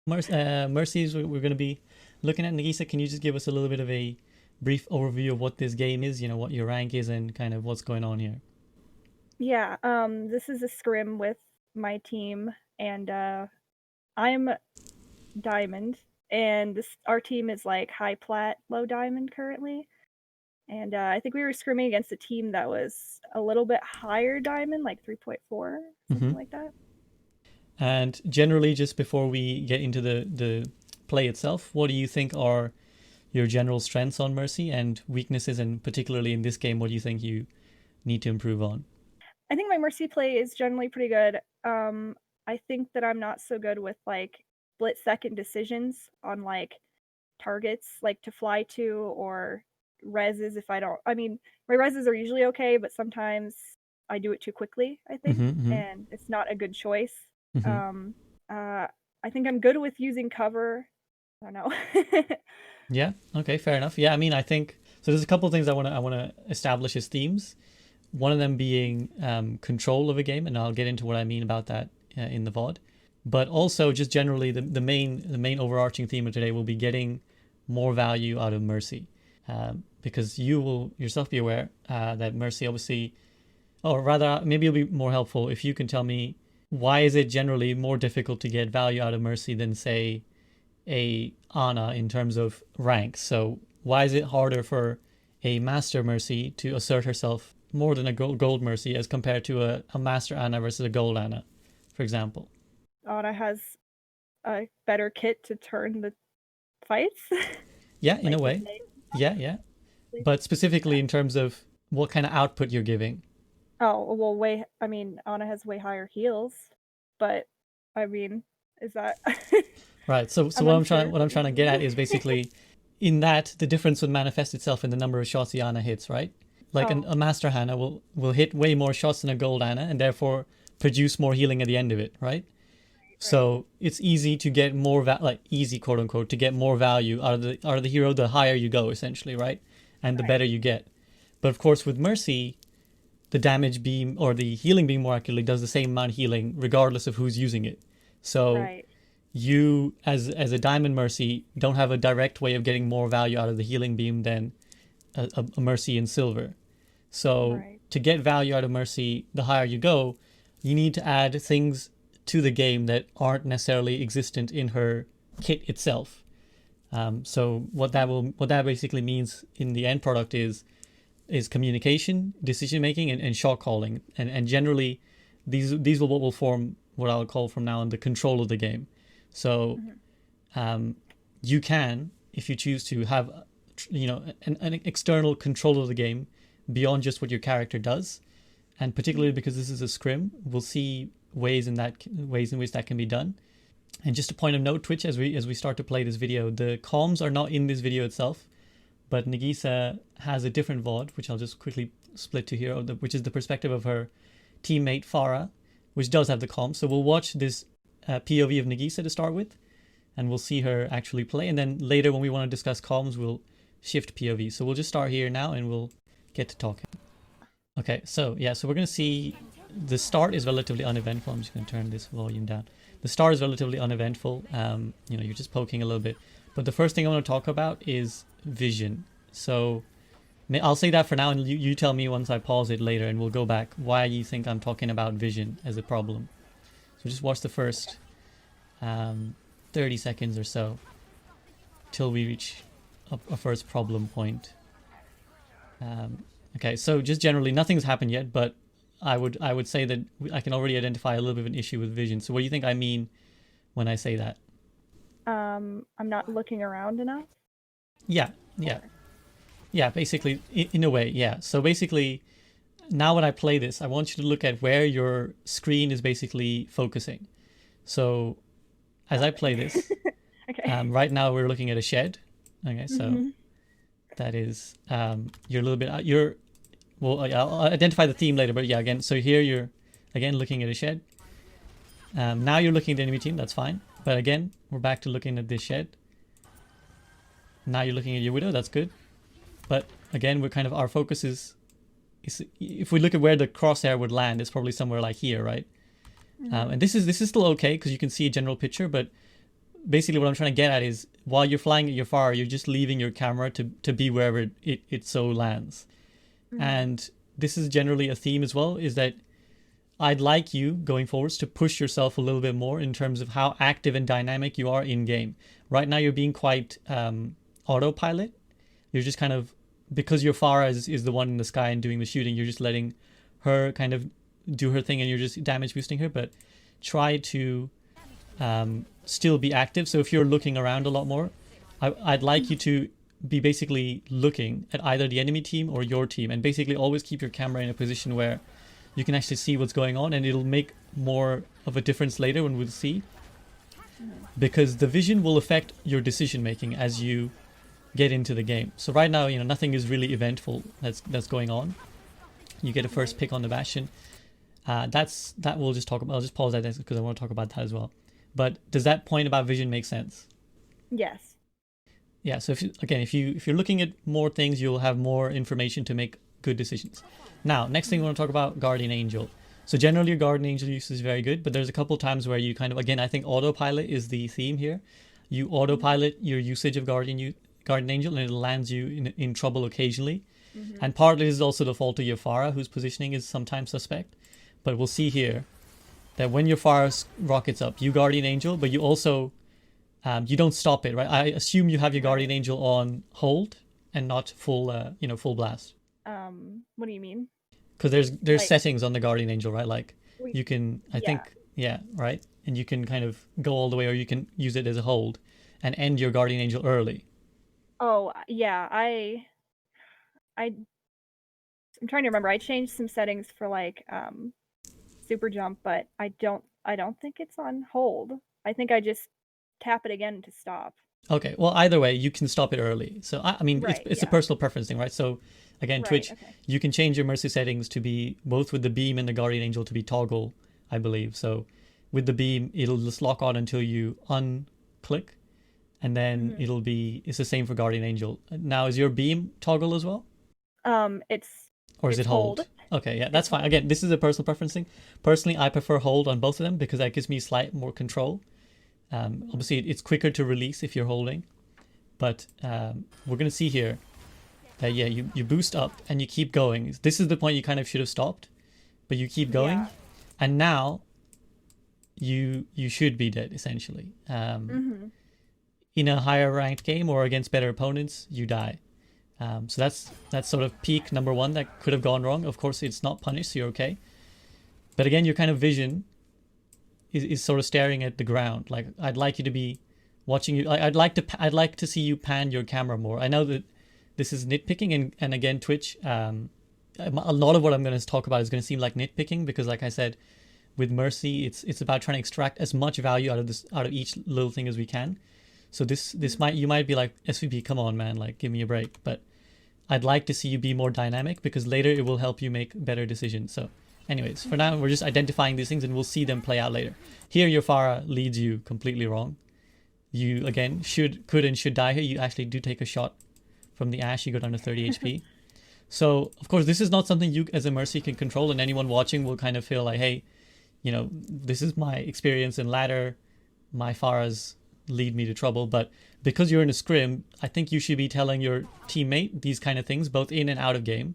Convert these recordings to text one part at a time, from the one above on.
Mercies we're going to be looking at. Nagisa, can you just give us a little bit of a brief overview of what this game is, what your rank is and kind of what's going on here? Yeah, this is a scrim with my team, and I'm diamond, and our team is like high plat, low diamond currently. And I think we were scrimming against a team that was a little bit higher diamond, like 3.4, something Hmm. like that. And generally, just before we get into the play itself, what do you think are your general strengths on Mercy and weaknesses, and particularly in this game, what do you think you need to improve on? I think my mercy play is generally pretty good. I think that I'm not so good with like split second decisions on like targets like to fly to or reses if I don't. I mean, my reses are usually okay, but sometimes I do it too quickly, I think, Hmm. and it's not a good choice. Hmm. Um, I think I'm good with using cover. I don't know. Yeah. Okay. Fair enough. Yeah. I mean, I think so. There's a couple of things I want to establish as themes. One of them being control of a game, and I'll get into what I mean about that in the VOD. But also, just generally, the main overarching theme of today will be getting more value out of Mercy, because you will yourself be aware that Mercy obviously, or rather, maybe it'll be more helpful if you can tell me why is it generally more difficult to get value out of Mercy than say a Ana in terms of rank. So why is it harder for a Master Mercy to assert herself more than a Gold Mercy as compared to a Master Ana versus a Gold Ana, for example? Anna has a better kit to turn the fights, Yeah, in a like with way. nades. Yeah, yeah. But specifically in terms of what kind of output you're giving. Oh, well, I mean, Anna has way higher heals, but I mean, is that Right. So I'm what I'm trying unsure what I'm what you trying to get at is mean. basically in that the difference would manifest itself in the number of shots the Ana hits, right? Like Oh, a Master Hana will hit way more shots than a Gold Ana and therefore produce more healing at the end of it, right? right, So it's easy to get more like easy quote unquote to get more value out of the hero the higher you go essentially, right? And the right, better you get. But of course with Mercy, the damage beam or the healing beam more accurately does the same amount of healing regardless of who's using it. So right, you as a Diamond Mercy don't have a direct way of getting more value out of the healing beam than a Mercy in Silver. So right, to get value out of Mercy, the higher you go, you need to add things to the game that aren't necessarily existent in her kit itself. So what that basically means in the end product is communication, decision making, and shot calling, and generally these will what will form what I'll call from now on the control of the game. So mhm, um, you can, if you choose to, have an external control of the game beyond just what your character does, and particularly mhm, because this is a scrim, we'll see ways in which that can be done. And just a point of note, Twitch, as we start to play this video, the comms are not in this video itself, but Nagisa has a different VOD, which I'll just quickly split to here, which is the perspective of her teammate Farah, which does have the comms. So we'll watch this POV of Nagisa to start with, and we'll see her actually play. And then later, when we want to discuss comms, we'll shift POV. So we'll just start here now, and we'll get to talking. Okay, so yeah, so we're gonna see the start is relatively uneventful. I'm just gonna turn this volume down. The start is relatively uneventful. You're just poking a little bit. But the first thing I want to talk about is vision. So I'll say that for now, and you tell me once I pause it later, and we'll go back why you think I'm talking about vision as a problem. So just watch the first 30 seconds or so till we reach a first problem point. Okay, so just generally, nothing's happened yet, but I would say that I can already identify a little bit of an issue with vision. So what do you think I mean when I say that? I'm not looking around enough, Yeah, yeah, or yeah. Basically, in a way, yeah. So basically, now when I play this, I want you to look at where your screen is basically focusing. So as I got play it. this, Okay. right now we're looking at a shed. Okay, so Hmm. that is you're a little bit you're well. I'll identify the theme later, but yeah, again, so here you're again looking at a shed. Now you're looking at the enemy team. That's fine. But again, we're back to looking at this shed. Now you're looking at your widow. That's good. But again, we're kind of our focus is if we look at where the crosshair would land, it's probably somewhere like here, right? Hmm. And this is still okay because you can see a general picture. But basically what I'm trying to get at is while you're flying at your Pharah, you're just leaving your camera to be wherever it so lands. And this is generally a theme as well, is that I'd like you going forwards to push yourself a little bit more in terms of how active and dynamic you are in game. Right now you're being quite autopilot. You're just kind of, because your Pharah is the one in the sky and doing the shooting, you're just letting her kind of do her thing and you're just damage boosting her. But try to still be active. So if you're looking around a lot more, I'd like you to be basically looking at either the enemy team or your team, and basically always keep your camera in a position where you can actually see what's going on, and it'll make more of a difference later when we'll see, because the vision will affect your decision making as you get into the game. So right now, nothing is really eventful that's going on. You get a first pick on the Bastion. That we'll just talk about. I'll just pause that because I want to talk about that as well. But does that point about vision make sense? Yes. Yeah. So if you're looking at more things, you'll have more information to make good decisions. Now, next thing we want to talk about, Guardian Angel. So generally, your Guardian Angel use is very good, but there's a couple times where you kind of, again, I think autopilot is the theme here. You autopilot your usage of Guardian Angel, and it lands you in trouble occasionally. And partly this is also the fault of your Pharah, whose positioning is sometimes suspect. But we'll see here that when your Pharah rockets up, you Guardian Angel, but you also you don't stop it, right? I assume you have your Guardian Angel on hold and not full blast. What do you mean? Because there's settings on the Guardian Angel, right? Like you can, I think, right? And you can kind of go all the way, or you can use it as a hold and end your Guardian Angel early. Oh yeah, I'm trying to remember. I changed some settings for like super jump, but I don't think it's on hold. I think I just tap it again to stop. Okay, well, either way, you can stop it early. So I mean, right, it's a personal preference thing, right? So again, right, Twitch, you can change your mercy settings to be both with the beam and the Guardian Angel to be toggle, I believe. So with the beam, it'll just lock on until you unclick, and then it's the same for Guardian Angel. Now, is your beam toggle as well? Is it hold? Okay, yeah, that's fine. Again, this is a personal preference thing. Personally, I prefer hold on both of them because that gives me slight more control. Obviously, it's quicker to release if you're holding, but we're going to see here that, you boost up and you keep going. This is the point you kind of should have stopped, but you keep going, and now you should be dead, essentially. In a higher ranked game or against better opponents, you die. So that's sort of peak number one that could have gone wrong. Of course, it's not punished, so you're okay. But again, your kind of vision is sort of staring at the ground. Like, I'd like you to be watching you. I'd like to see you pan your camera more. I know that this is nitpicking, and again, Twitch, a lot of what I'm going to talk about is going to seem like nitpicking because, like I said, with Mercy, it's about trying to extract as much value out of each little thing as we can. So you might be like, SVP, come on, man, like, give me a break. But I'd like to see you be more dynamic because later it will help you make better decisions. So anyways, for now, we're just identifying these things and we'll see them play out later. Here, your Pharah leads you completely wrong. You, again, could and should die here. You actually do take a shot from the Ashe. You go down to 30 HP. So, of course, this is not something you as a Mercy can control, and anyone watching will kind of feel like, hey, this is my experience in ladder. My Pharahs lead me to trouble. But because you're in a scrim, I think you should be telling your teammate these kind of things, both in and out of game.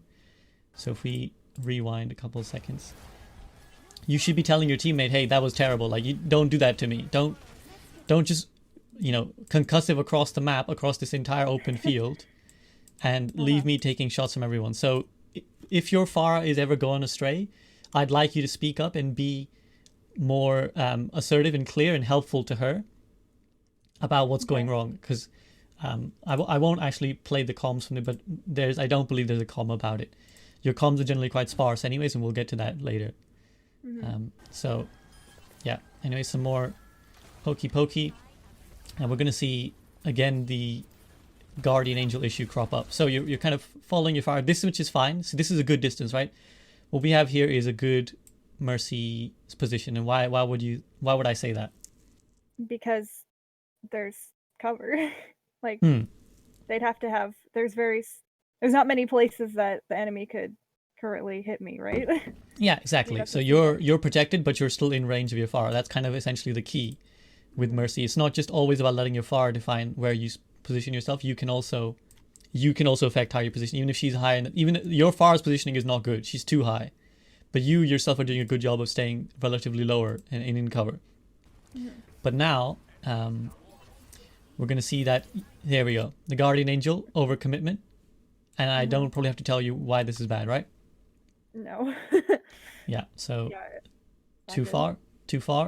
So if we rewind a couple of seconds, you should be telling your teammate, hey, that was terrible. Like, you don't do that to me. Don't just, concussive across the map, across this entire open field, and leave me taking shots from everyone. So if your Pharah is ever going astray, I'd like you to speak up and be more assertive and clear and helpful to her about what's going wrong. Because I won't actually play the comms from it, but I don't believe there's a comm about it. Your comms are generally quite sparse anyways, and we'll get to that later. So yeah, anyway, some more pokey, and we're going to see again the Guardian Angel issue crop up. So you're kind of following your Pharah. This, which is fine. So this is a good distance, right? What we have here is a good Mercy position. And why would I say that? Because there's cover. They'd have to have, there's not many places that the enemy could currently hit me, right? Yeah, exactly. So you're protected, but you're still in range of your Pharah. That's kind of essentially the key. with Mercy. It's not just always about letting your Pharah define where you position yourself. You can also affect how you position, even if she's high. And even your Pharah's positioning is not good; she's too high. But you yourself are doing a good job of staying relatively lower and in cover. Mm-hmm. But now we're going to see that, there we go, the Guardian Angel over commitment. And I don't probably have to tell you why this is bad, right? No. Yeah, so Yeah, too far.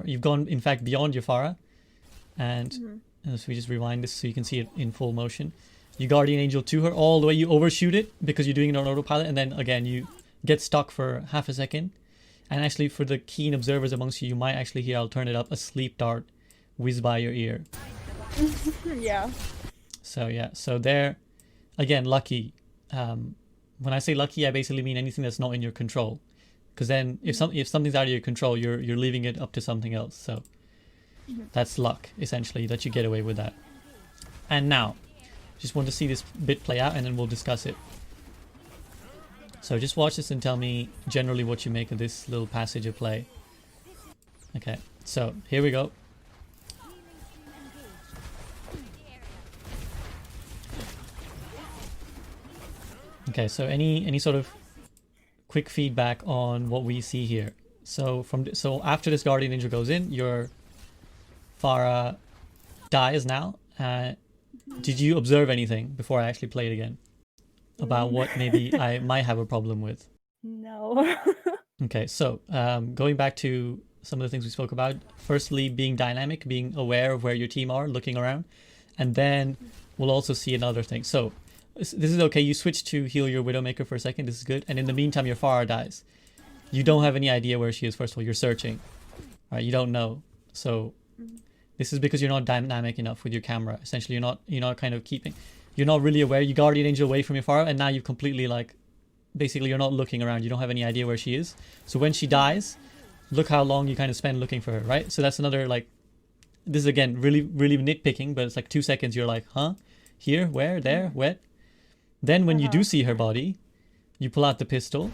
You've gone, in fact, beyond your Pharah. And so we just rewind this so you can see it in full motion. You Guardian Angel to her all the way, you overshoot it because you're doing it on autopilot, and then again you get stuck for half a second. And actually, for the keen observers amongst you, you might actually hear, I'll turn it up, a sleep dart whiz by your ear. Yeah. So yeah, so there, again, lucky. When I say lucky, I basically mean anything that's not in your control. Because then if something's out of your control, you're leaving it up to something else. So that's luck, essentially, that you get away with that. And now, just want to see this bit play out, and then we'll discuss it. So just watch this and tell me generally what you make of this little passage of play. Okay, so here we go. Okay, so any sort of quick feedback on what we see here? So after this Guardian Angel goes in, your Pharah dies now. Did you observe anything before I actually play it again about what maybe I might have a problem with? No. Okay, so going back to some of the things we spoke about. Firstly, being dynamic, being aware of where your team are, looking around. And then we'll also see another thing. So this is okay. You switch to heal your Widowmaker for a second. This is good. And in the meantime, your Pharah dies. You don't have any idea where she is, first of all. You're searching. Right? You don't know. So this is because you're not dynamic enough with your camera. Essentially, you're not kind of you're not really aware. You Guardian Angel away from your Pharah, and now you've completely, like, basically you're not looking around. You don't have any idea where she is. So when she dies, look how long you kind of spend looking for her, right? So that's another, like, this is again really, really nitpicking, but it's like 2 seconds. You're like, huh? Here? Where? There? What? Then when you do see her body, you pull out the pistol,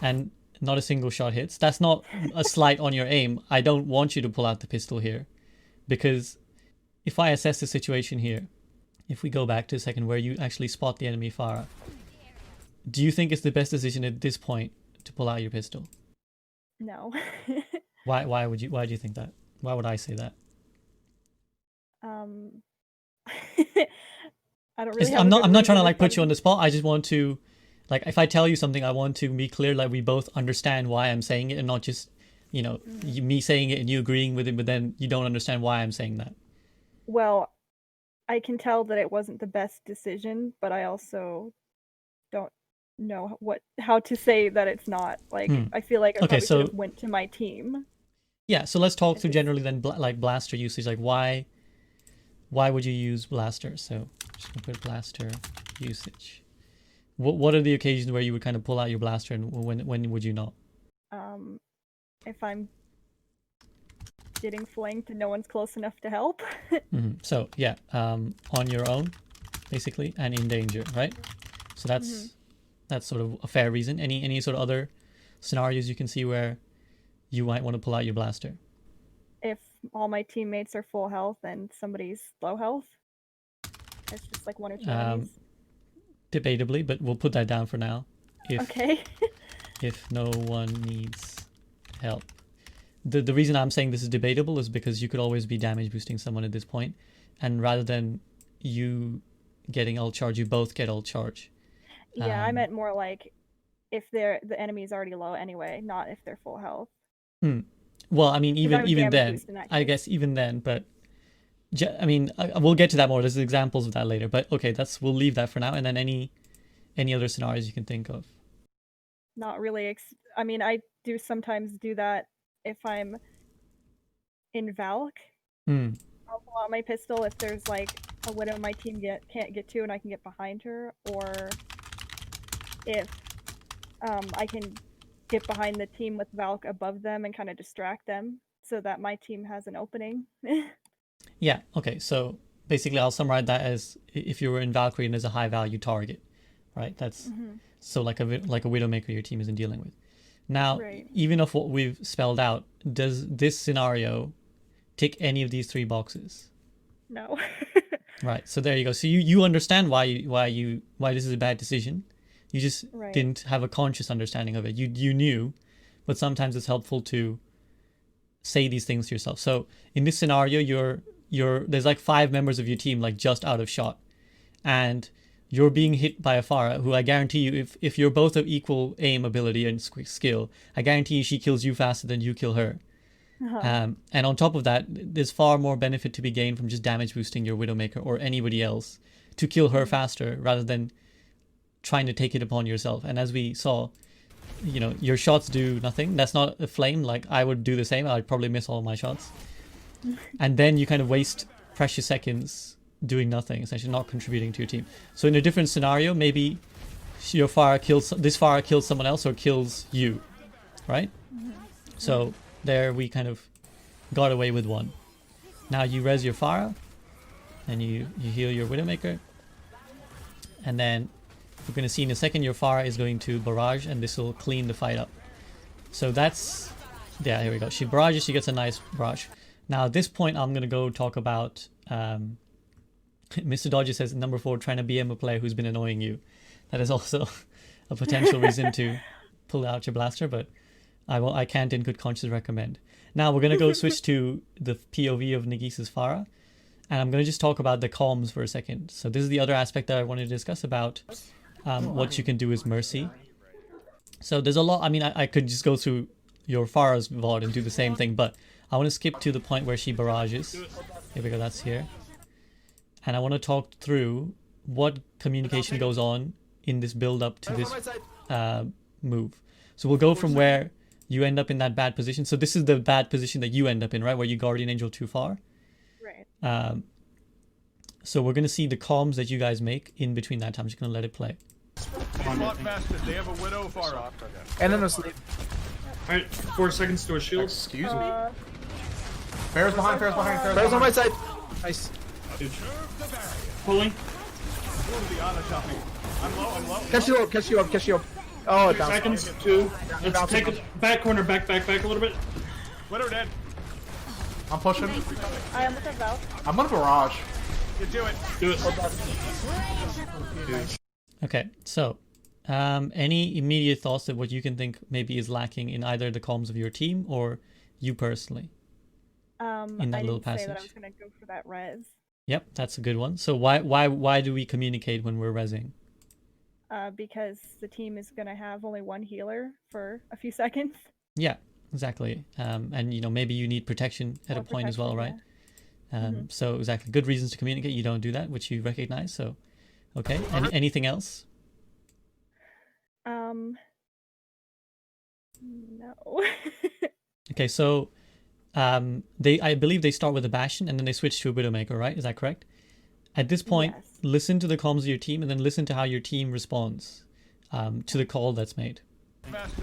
and not a single shot hits. That's not a slight on your aim. I don't want you to pull out the pistol here, because if I assess the situation here, if we go back to a second where you actually spot the enemy Pharah, do you think it's the best decision at this point to pull out your pistol? No. Why do you think that? Why would I say that? I don't really I'm not trying to, like, put you on the spot. I just want to, like, if I tell you something, I want to be clear, like, we both understand why I'm saying it, and not just, me saying it and you agreeing with it, but then you don't understand why I'm saying that. Well, I can tell that it wasn't the best decision, but I also don't know how to say that it's not. Like, I feel like I probably should have went to my team. Yeah, so let's talk through generally then, like, blaster usage. Like, why would you use blaster? So just gonna put blaster usage. What are the occasions where you would kind of pull out your blaster, and when would you not? If I'm getting flanked and no one's close enough to help. So yeah, on your own, basically, and in danger, right? So that's sort of a fair reason. Any sort of other scenarios you can see where you might want to pull out your blaster? If all my teammates are full health and somebody's low health, it's just like one or two enemies. Debatably, but we'll put that down for now. Okay. If no one needs help. The reason I'm saying this is debatable is because you could always be damage boosting someone at this point, and rather than you getting ult charge, you both get ult charge. Yeah, I meant more like if the enemy's already low anyway, not if they're full health. Well, I mean, even then, I guess even then, but I mean, we'll get to that more. There's examples of that later, but okay, we'll leave that for now. And then any other scenarios you can think of? Not really. I mean, I do sometimes do that if I'm in Valk. I'll pull out my pistol if there's like a widow my team can't get to and I can get behind her, or if I can get behind the team with Valk above them and kind of distract them so that my team has an opening. Yeah, okay, so basically I'll summarize that as if you were in Valkyrie and there's a high value target, right? That's so like a Widowmaker your team isn't dealing with. Now, even of what we've spelled out, does this scenario tick any of these 3 boxes? No. Right. So there you go. So you understand why this is a bad decision. You just Right. didn't have a conscious understanding of it. You knew, but sometimes it's helpful to say these things to yourself. So in this scenario, there's like 5 members of your team like just out of shot, and you're being hit by a Pharah who I guarantee you, if you're both of equal aim ability and skill, I guarantee you she kills you faster than you kill her. And on top of that, there's far more benefit to be gained from just damage boosting your Widowmaker or anybody else to kill her faster rather than trying to take it upon yourself. And as we saw, you know, your shots do nothing. That's not a flame. Like, I would do the same. I'd probably miss all my shots. And then you kind of waste precious seconds doing nothing, essentially not contributing to your team. So in a different scenario, maybe this Pharah kills someone else or kills you, right? So there we kind of got away with one. Now you res your Pharah, and you heal your Widowmaker, and then we're going to see in a second your Pharah is going to barrage, and this will clean the fight up. So that's, yeah, here we go. She barrages, she gets a nice barrage. Now at this point I'm going to go talk about Mr. Dodger says number 4, trying to BM a player who's been annoying you. That is also a potential reason to pull out your blaster, but I can't in good conscience recommend. Now we're going to go switch to the POV of Nagisa's Pharah, and I'm going to just talk about the comms for a second. So this is the other aspect that I wanted to discuss about what you can do is Mercy. So there's a lot, I mean, I could just go through your Pharah's VOD and do the same thing, but I want to skip to the point where she barrages. Here we go, that's here. And I want to talk through what communication goes on in this build up to this move. So we'll go from where you end up in that bad position. So this is the bad position that you end up in, right? Where you Guardian Angel too far. Right. So we're going to see the comms that you guys make in between that time. I'm just going to let it play. They have a widow Pharah. And then asleep. Alright, 4 seconds to a shield. Excuse me. Pharah's behind, Pharah's behind, Pharah's Pharah's on my behind. side. Nice. Pulling. I'm low. Catch you up. Oh, it 6 bounced. seconds. 2. Let's take a back corner, back a little bit. Widow dead. I'm pushing. I am with a Val. I'm on barrage. You do it. Do it. Okay, so any immediate thoughts of what you can think maybe is lacking in either the comms of your team or you personally? In that I little didn't say that I passage. was going to go for that res. Yep, that's a good one. So why do we communicate when we're resing? Because the team is going to have only one healer for a few seconds. Yeah, exactly. And you know, maybe you need protection at Or a point as well, right? protection, So exactly, good reasons to communicate. You don't do that, which you recognize. So, okay. Anything else? No. Okay, so I believe they start with a Bastion and then they switch to a Widowmaker, right? Is that correct? At this point, Yes. listen to the comms of your team and then listen to how your team responds to the call that's made.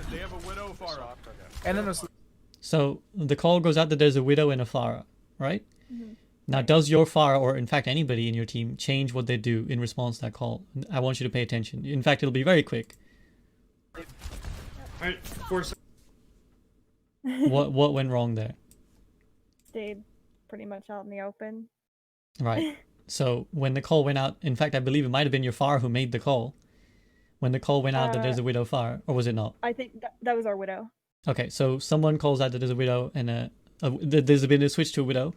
They have a widow Pharah. And then asleep. So the call goes out that there's a Widow and a Pharah, right? Now, does your Pharah, or in fact anybody in your team, change what they do in response to that call? I want you to pay attention. In fact, it'll be very quick. Alright, 4 seconds. What went wrong there? Stayed pretty much out in the open. Right. So when the call went out, in fact, I believe it might have been your Pharah who made the call. When the call went out that there's a Widow Pharah, or was it not? I think that was our widow. Okay, so someone calls out that there's a Widow and there's been a switch to a Widow.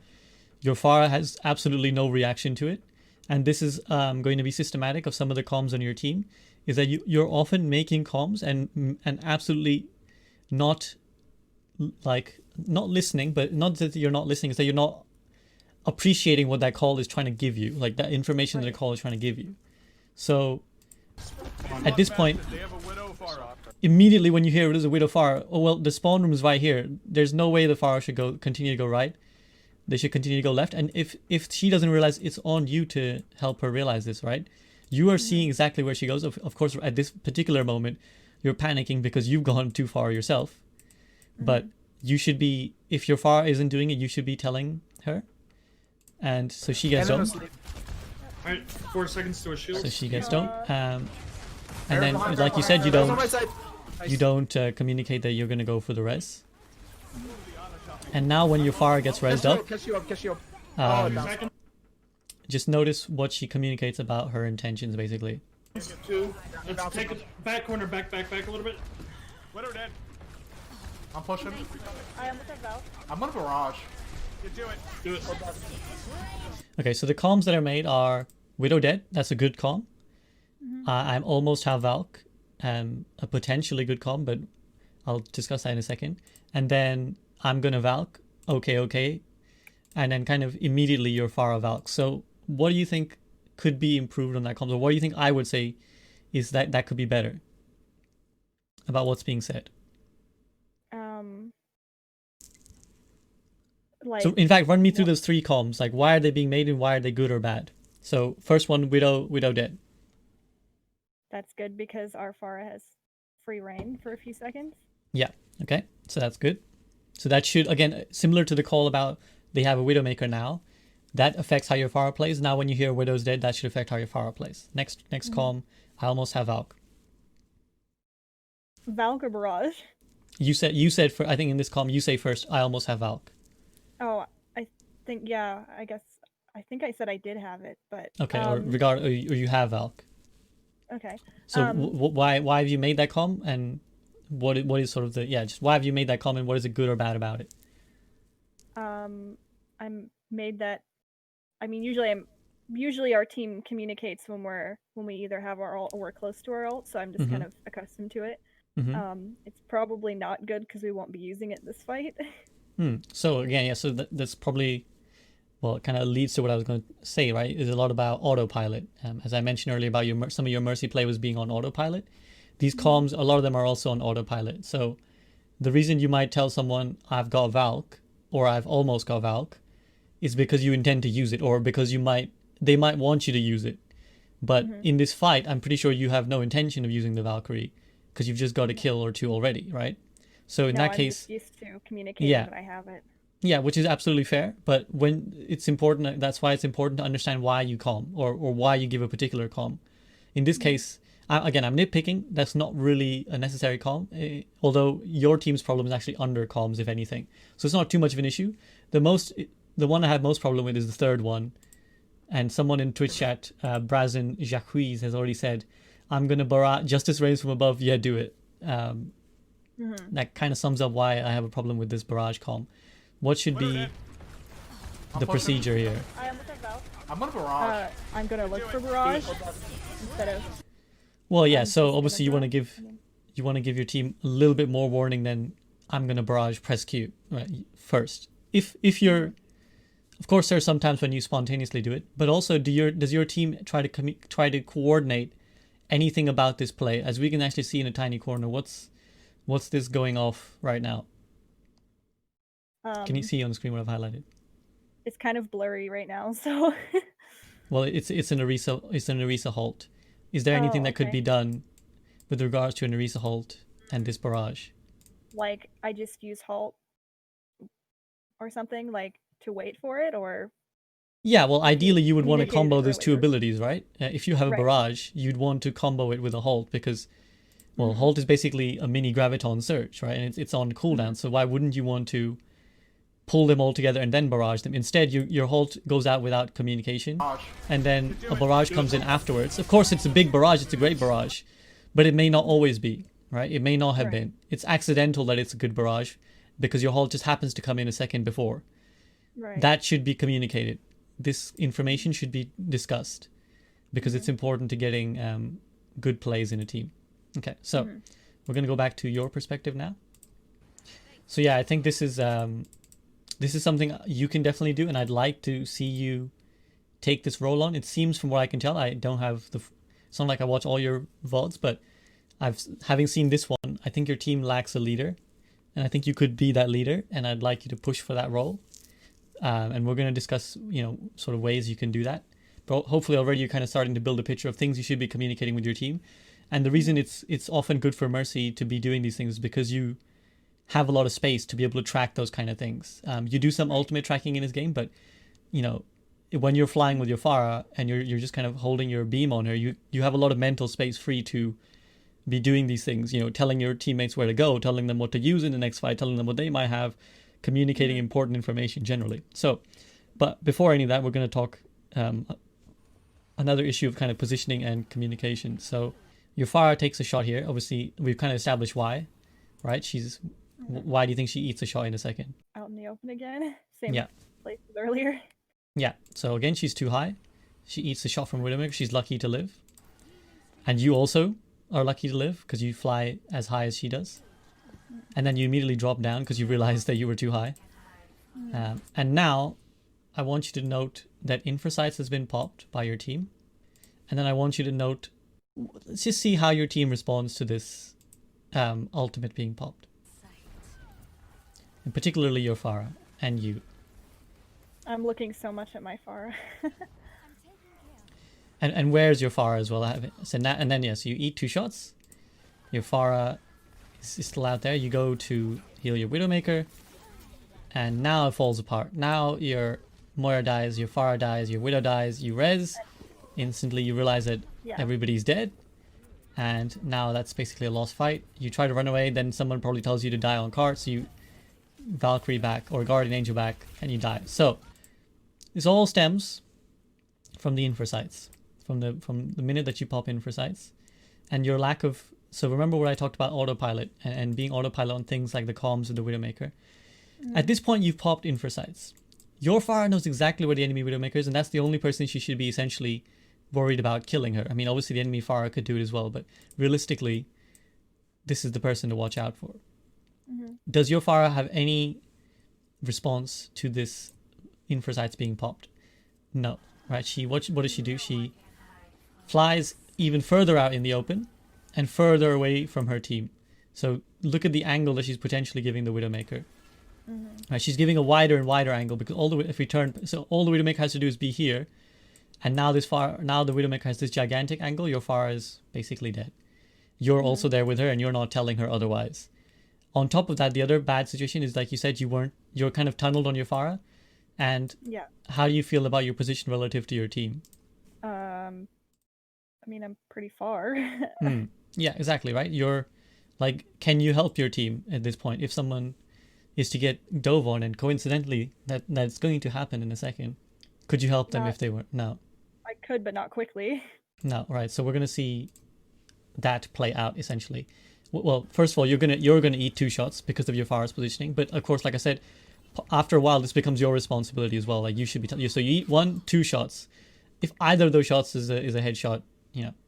Your Pharah has absolutely no reaction to it. And this is going to be systematic of some of the comms on your team, is that you're often making comms and absolutely not listening, but not that you're not listening, it's that you're not appreciating what that call is trying to give you, like that information that the call is trying to give you. So at this point, They have a widow Pharah. immediately when you hear there's a Widow Pharah, oh well, the spawn room is right here. There's no way the Pharah should continue to go right. They should continue to go left. And if she doesn't realize, it's on you to help her realize this, right? You are seeing exactly where she goes. Of course, at this particular moment, you're panicking because you've gone too far yourself. But you should be, if your Pharah isn't doing it, you should be telling her. And so she gets And then done. asleep. Alright, 4 seconds to a shield. So she gets done. And then, Pharah's like you behind, said, Pharah's on my side. you don't communicate that you're going to go for the res. And now when your Pharah gets rezzed up, Catch you up. Um, down. Back just notice what she communicates about her intentions, basically. two. Let's take it back corner, back a little bit. Widow dead. I'm pushing. I almost have Val. I'm gonna barrage. You do it. Do it. Okay, so the comms that are made are Widow dead. That's a good comm. I'm almost have Valk. A potentially good comm, but I'll discuss that in a second. And then I'm gonna Valk. Okay. And then kind of immediately you're Pharah Valk. So what do you think could be improved on that comm? Or what do you think I would say is that could be better about what's being said? Like, So in fact, run me through those three comms. Like, why are they being made and why are they good or bad? So first one, Widow dead. that's good because our Pharah has free reign for a few seconds. Yeah. Okay. So that's good. So that should, again, similar to the call about they have a Widowmaker now, that affects how your Pharah plays. Now when you hear Widow's dead, that should affect how your Pharah plays. Next comm, I almost have Valk. Valk or Barrage? You said for, I think in this comm you say first, I almost have Valk. Oh, I think, yeah, I guess, I think I said I did have it, but... Okay, or you have Valk. Okay. So why have you made that comm, and what is sort of the, just why have you made that comm, and what is it good or bad about it? I'm made that, I mean, usually our team communicates when we either have our ult or we're close to our ult, so I'm just kind of accustomed to it. It's probably not good because we won't be using it this fight. So again, so that's probably, well, it kind of leads to what I was going to say, right? Is a lot about autopilot. As I mentioned earlier about some of your Mercy play was being on autopilot. These comms, a lot of them are also on autopilot. So the reason you might tell someone I've got Valk or I've almost got Valk is because you intend to use it, or because they might want you to use it. But in this fight, I'm pretty sure you have no intention of using the Valkyrie because you've just got a kill or two already, right? So in that I'm case, just used to communicating that I have it. Yeah, which is absolutely fair. But when it's important, that's why it's important to understand why you comm, or why you give a particular comm. In this case, again, I'm nitpicking. That's not really a necessary comm, although your team's problem is actually under comms, if anything. So it's not too much of an issue. The one I have most problem with is the third one. And someone in Twitch chat, Brazen Jacques, has already said, I'm going to barrage Justice Rays from above. Yeah, do it. That kind of sums up why I have a problem with this barrage comm. What should be the procedure here? I almost have Valk. I'm gonna barrage. I'm gonna look for Barrage instead of... Well, yeah, I'm so just obviously you gonna want to give your team a little bit more warning than I'm going to barrage press Q first. If you're, of course, there are some times when you spontaneously do it, but also does your team try to coordinate anything about this play? As we can actually see in a tiny corner, what's this going off right now? Can you see on the screen what I've highlighted? It's kind of blurry right now, so... Well, it's an Orisa halt. Is there anything that could be done with regards to an Orisa halt and this barrage? Like, I just use halt or something, like, to wait for it, or... Yeah, well, ideally you would want to Communicate combo it those two earlier. abilities, right? If you have a Right. barrage, you'd want to combo it with a halt because, well, halt is basically a mini graviton surge, right? And it's on cooldown, so why wouldn't you want to pull them all together and then barrage them? Instead, your halt goes out without communication, and then a barrage comes in afterwards. Of course, it's a big barrage, it's a great barrage, but it may not always be, right? It may not have been. It's accidental that it's a good barrage because your halt just happens to come in a second before. Right. That should be communicated. This information should be discussed because it's important to getting good plays in a team. Okay, so we're going to go back to your perspective now. So yeah, I think this is something you can definitely do, and I'd like to see you take this role on. It seems, from what I can tell, I don't have it's not like I watch all your VODs, but having seen this one, I think your team lacks a leader, and I think you could be that leader, and I'd like you to push for that role. And we're going to discuss, sort of ways you can do that. But hopefully already you're kind of starting to build a picture of things you should be communicating with your team. And the reason it's often good for Mercy to be doing these things is because you have a lot of space to be able to track those kind of things. You do some ultimate tracking in this game, but when you're flying with your Pharah and you're just kind of holding your beam on her, you have a lot of mental space free to be doing these things, telling your teammates where to go, telling them what to use in the next fight, telling them what they might have, communicating important information generally. So, but before any of that, we're going to talk another issue of kind of positioning and communication. So your Farah takes a shot here. Obviously, we've kind of established why, right? Why do you think she eats a shot in a second? Out in the open again. Same Yeah. place as earlier. Yeah. So again, she's too high. She eats a shot from Widowmaker. She's lucky to live. And you also are lucky to live because you fly as high as she does. And then you immediately drop down because you realized that you were too high. And now I want you to note that Infrasights has been popped by your team. And then I want you to note, let's just see how your team responds to this ultimate being popped. And particularly your Farah and you. I'm looking so much at my Farah. And where's your Farah as well? So and then yes, you eat 2 shots. Your Farah is still out there. You go to heal your Widowmaker. And now it falls apart. Now your Moira dies, your Farah dies, your Widow dies, you res. Instantly you realize that everybody's dead. And now that's basically a lost fight. You try to run away, then someone probably tells you to die on cart, so you Valkyrie back or Guardian Angel back and you die. So this all stems from the Infrasights. From the minute that you pop Infrasights. And your lack of... So remember what I talked about autopilot and being autopilot on things like the comms of the Widowmaker. At this point you've popped Infrasights. Your Farah knows exactly where the enemy Widowmaker is, and that's the only person she should be essentially worried about killing her. I mean, obviously the enemy Farah could do it as well, but realistically, this is the person to watch out for. Does your Farah have any response to this Infrasights being popped? No. Right? What does she do? She flies even further out in the open and further away from her team. So look at the angle that she's potentially giving the Widowmaker. Right, she's giving a wider and wider angle because all the Widowmaker has to do is be here, and now the Widowmaker has this gigantic angle. Your Farah is basically dead. You're also there with her, and you're not telling her otherwise. On top of that, the other bad situation is, like you said, you're kind of tunneled on your Farah. And how do you feel about your position relative to your team? I mean, I'm pretty far. Yeah, exactly, right? You're like, can you help your team at this point? If someone is to get dove on, and coincidentally, that's going to happen in a second, could you help them if they were? No. I could, but not quickly. No, right. So we're going to see that play out essentially. Well, first of all, you're gonna eat 2 shots because of your Farah's positioning, but of course, like I said, after a while, this becomes your responsibility as well. Like you should be so you eat 1-2 shots. If either of those shots is a headshot,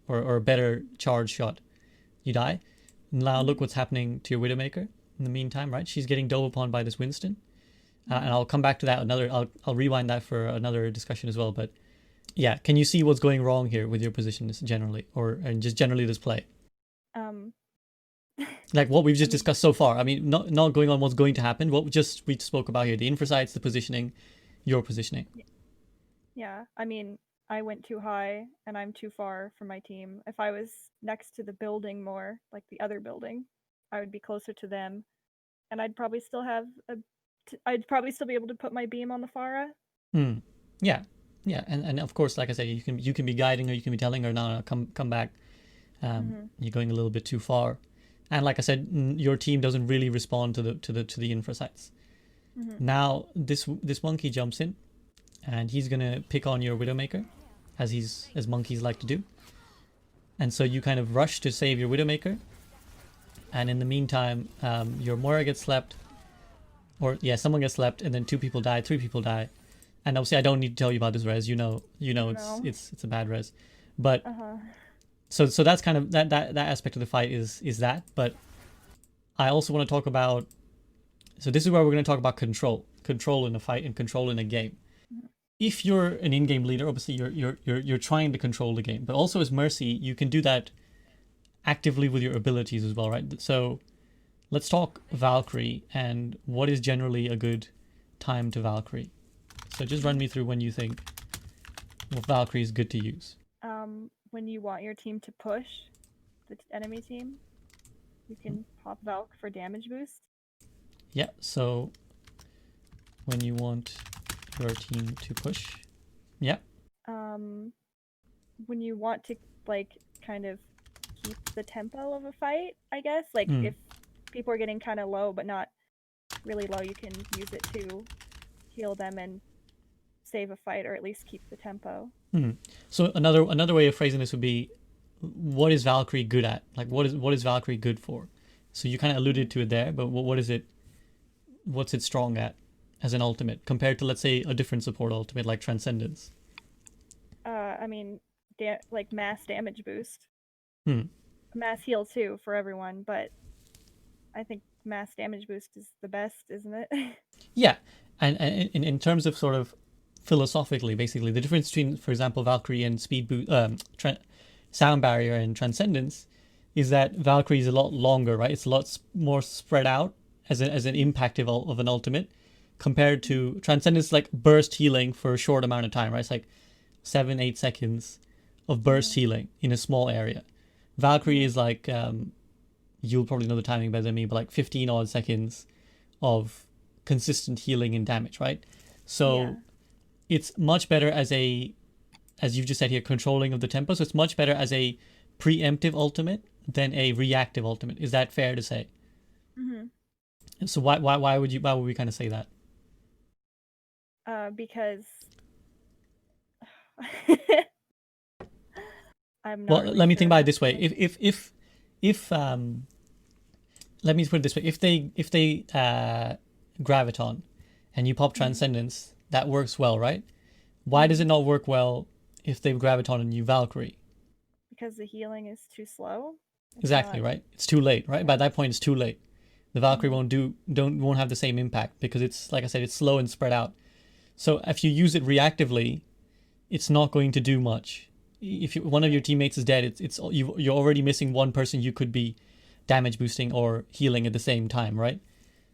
or a better charge shot, you die. Now look what's happening to your Widowmaker in the meantime, right? She's getting dove upon by this Winston, and I'll come back to that I'll rewind that for another discussion as well. But yeah, can you see what's going wrong here with your positions generally, and just generally this play? Like what we've just discussed so far. I mean, not going on what's going to happen. What we just spoke about here: the Infrasights, the positioning, your positioning. Yeah, I mean, I went too high, and I'm too far from my team. If I was next to the building more, like the other building, I would be closer to them, and I'd probably still be able to put my beam on the Farah. Yeah, and of course, like I said, you can be guiding her, you can be telling her, no, come back. You're going a little bit too far. And like I said, your team doesn't really respond to the Infrasights. Now this monkey jumps in, and he's gonna pick on your Widowmaker, as monkeys like to do. And so you kind of rush to save your Widowmaker, and in the meantime, your Moira gets slept, someone gets slept, and then 2 people die, 3 people die, and obviously I don't need to tell you about this res. You know, it's a bad res, but. So that's kind of that aspect of the fight is that, but I also want to talk about, so this is where we're going to talk about control in a fight and control in a game. If you're an in-game leader, obviously you're trying to control the game, but also as Mercy, you can do that actively with your abilities as well, right? So let's talk Valkyrie and what is generally a good time to Valkyrie. So just run me through when you think Valkyrie is good to use. When you want your team to push the enemy team, you can pop Valk for damage boost. Yeah, so when you want your team to push. Yeah. When you want to kind of keep the tempo of a fight, I guess. If people are getting kind of low but not really low, you can use it to heal them and save a fight, or at least keep the tempo. So another way of phrasing this would be, what is Valkyrie good at? Like, what is Valkyrie good for? So you kind of alluded to it there, but what is it? What's it strong at as an ultimate compared to, let's say, a different support ultimate like Transcendence? I mean, like mass damage boost. Hmm. Mass heal too for everyone, but I think mass damage boost is the best, isn't it? Yeah, and in terms of sort of philosophically, basically, the difference between, for example, Valkyrie and Sound Barrier and Transcendence is that Valkyrie is a lot longer, right? It's a lot more spread out as an impact of an ultimate, compared to Transcendence, like burst healing for a short amount of time, right? It's like 7-8 seconds of burst healing in a small area. Valkyrie is like, you'll probably know the timing better than me, but like 15 odd seconds of consistent healing and damage, right? So it's much better as you've just said here, controlling of the tempo. So it's much better as a preemptive ultimate than a reactive ultimate. Is that fair to say? Mm-hmm. So why would we kind of say that? Because I'm not. Well, really let me sure think about it this way. If let me put it this way: if they graviton, and you pop Transcendence, that works well, right? Why does it not work well if they graviton and you Valkyrie? Because the healing is too slow. Exactly, right? It's too late, right? By that point, it's too late. The Valkyrie won't have the same impact because it's, like I said, it's slow and spread out. So if you use it reactively, it's not going to do much. If one of your teammates is dead, you're already missing one person you could be damage boosting or healing at the same time, right?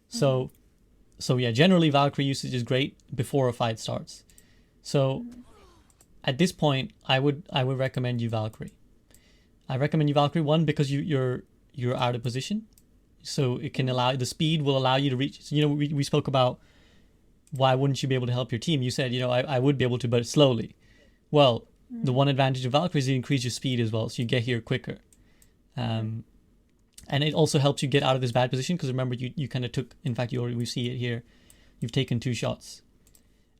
So yeah, generally Valkyrie usage is great before a fight starts. So at this point, I would recommend you Valkyrie. I recommend you Valkyrie, one, because you're out of position, so it can the speed will allow you to reach. So, we spoke about why wouldn't you be able to help your team? You said, I would be able to, but slowly. Well, the one advantage of Valkyrie is you increase your speed as well, so you get here quicker. And it also helps you get out of this bad position, because remember, you kind of took, in fact, we see it here, you've taken 2 shots.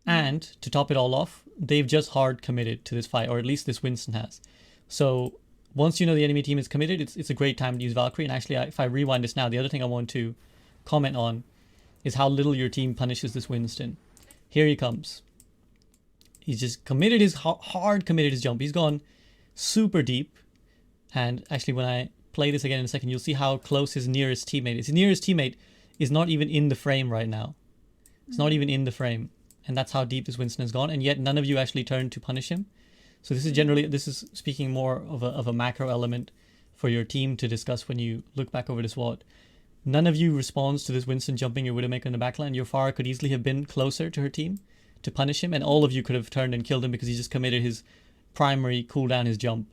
And to top it all off, they've just hard committed to this fight, or at least this Winston has. So once you know the enemy team is committed, it's a great time to use Valkyrie. And actually, if I rewind this now, the other thing I want to comment on is how little your team punishes this Winston. Here he comes. He's just hard committed his jump. He's gone super deep. And actually, when I play this again in a second, you'll see how close his nearest teammate is. His nearest teammate is not even in the frame right now. It's not even in the frame. And that's how deep this Winston has gone. And yet none of you actually turned to punish him. So this is speaking more of a macro element for your team to discuss when you look back over this VOD. None of you responds to this Winston jumping your Widowmaker in the backline. Your Pharah could easily have been closer to her team to punish him, and all of you could have turned and killed him because he just committed his primary cooldown, his jump,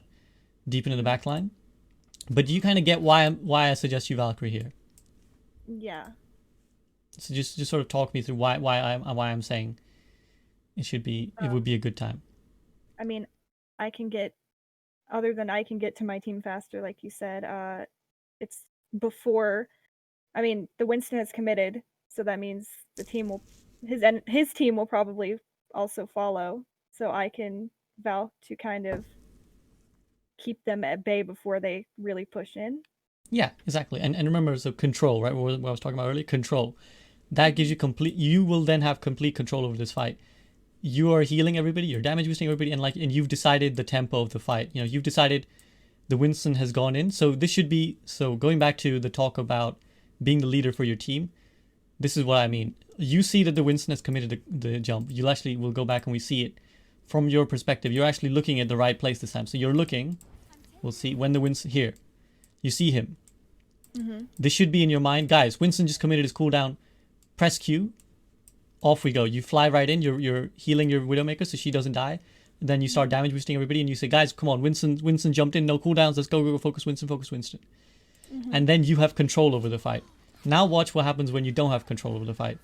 deep into the backline. But do you kind of get why I suggest you Valkyrie here? Yeah. So just sort of talk me through why I'm saying it would be a good time. I mean, I can get to my team faster, like you said. It's before. I mean, the Winston has committed, so that means the team his team will probably also follow. So I can vow to kind of keep them at bay before they really push in. Yeah, exactly. And remember, so control, right? What I was talking about earlier, control. That gives you will then have complete control over this fight. You are healing everybody, you're damage boosting everybody, and you've decided the tempo of the fight. You've decided the Winston has gone in. So this should be, going back to the talk about being the leader for your team, this is what I mean. You see that the Winston has committed the jump. We'll go back and we see it from your perspective. You're actually looking at the right place this time. So you're looking, we'll see when the Winston, here, you see him. Mm-hmm. This should be in your mind. Guys, Winston just committed his cooldown. Press Q. Off we go. You fly right in. You're healing your Widowmaker so she doesn't die. And then you start damage boosting everybody, and you say, guys, come on, Winston jumped in, no cooldowns. Let's go, focus Winston. Mm-hmm. And then you have control over the fight. Now watch what happens when you don't have control over the fight.